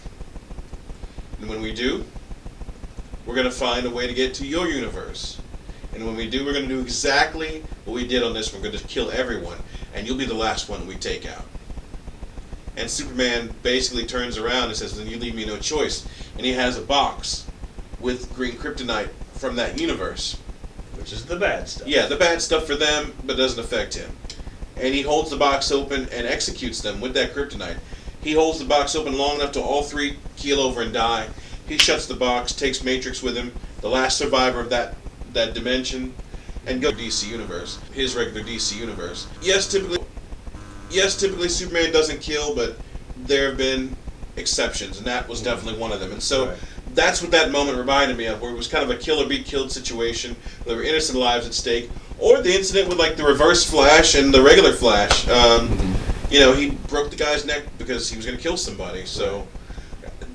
And when we do, we're going to find a way to get to your universe. And when we do, we're going to do exactly what we did on this. We're going to kill everyone, and you'll be the last one we take out. And Superman basically turns around and says, "Then you leave me no choice." And he has a box with green kryptonite from that universe. Which is the bad stuff. Yeah, the bad stuff for them, but doesn't affect him. And he holds the box open and executes them with that kryptonite. He holds the box open long enough till all 3 keel over and die. He shuts the box, takes Matrix with him, the last survivor of that that dimension and go to DC universe, his regular DC universe. Yes, typically Superman doesn't kill, but there have been exceptions, and that was definitely one of them. And so that's what that moment reminded me of, where it was kind of a kill or be killed situation. There were innocent lives at stake, or the incident with like the Reverse Flash and the regular Flash. You know, he broke the guy's neck because he was going to kill somebody. So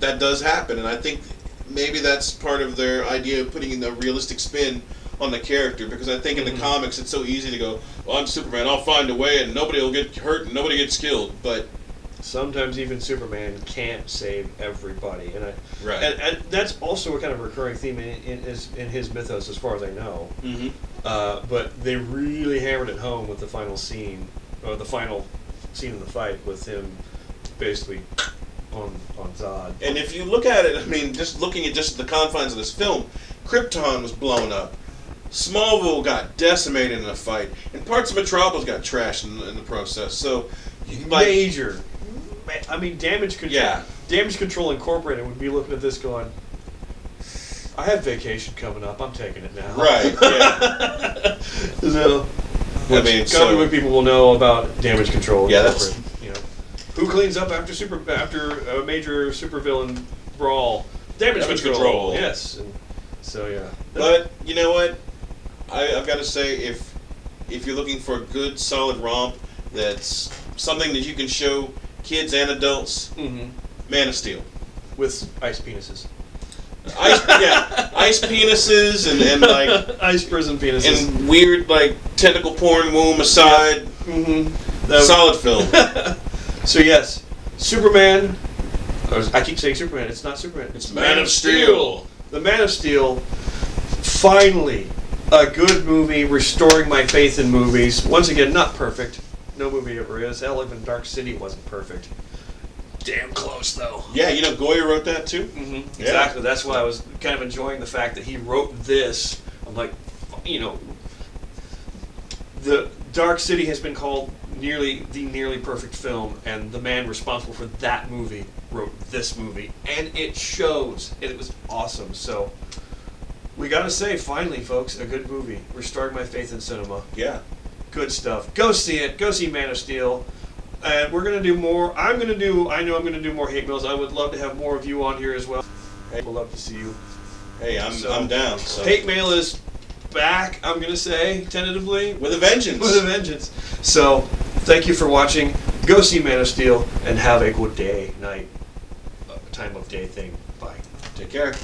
that does happen, and I think maybe that's part of their idea of putting in a realistic spin on the character, because I think in the comics it's so easy to go, well, I'm Superman, I'll find a way and nobody will get hurt and nobody gets killed, but sometimes even Superman can't save everybody, and and that's also a kind of recurring theme in his mythos, as far as I know. But they really hammered it home with the final scene, or the final scene in the fight with him basically on Zod. And if you look at it, I mean, just looking at just the confines of this film, Krypton was blown up. Smallville got decimated in a fight, and parts of Metropolis got trashed in the process. So, like, major. I mean, Damage Control. Yeah. Damage Control Incorporated would be looking at this going, I have vacation coming up. I'm taking it now. Right. Yeah. So, I mean, comic book people will know about Damage Control. Yeah, that's, you know, who cleans up after a major supervillain brawl? Damage Control. Yes. And so yeah. But you know what? I've got to say, if you're looking for a good, solid romp that's something that you can show kids and adults, Man of Steel. With ice penises. Ice penises and like ice prison penises. And weird like tentacle porn womb aside. Solid film. So yes, Superman. I keep saying Superman. It's not Superman. It's Man of Steel. The Man of Steel. Finally, a good movie, restoring my faith in movies. Once again, not perfect. No movie ever is. Hell, even Dark City wasn't perfect. Damn close, though. Yeah, you know, Goya wrote that, too? Exactly. That's why I was kind of enjoying the fact that he wrote this. I'm like, you know, the Dark City has been called nearly perfect film, and the man responsible for that movie wrote this movie. And it shows. And it was awesome. So, we gotta say, finally, folks, a good movie. Restoring my faith in cinema. Yeah. Good stuff. Go see it. Go see Man of Steel. And we're gonna do more. I know I'm gonna do more hate mails. I would love to have more of you on here as well. Hey, we'd love to see you. Hey, I'm down. So. Hate mail is back, I'm gonna say, tentatively. With a vengeance. With a vengeance. So, thank you for watching. Go see Man of Steel and have a good day, night, time of day thing. Bye. Take care.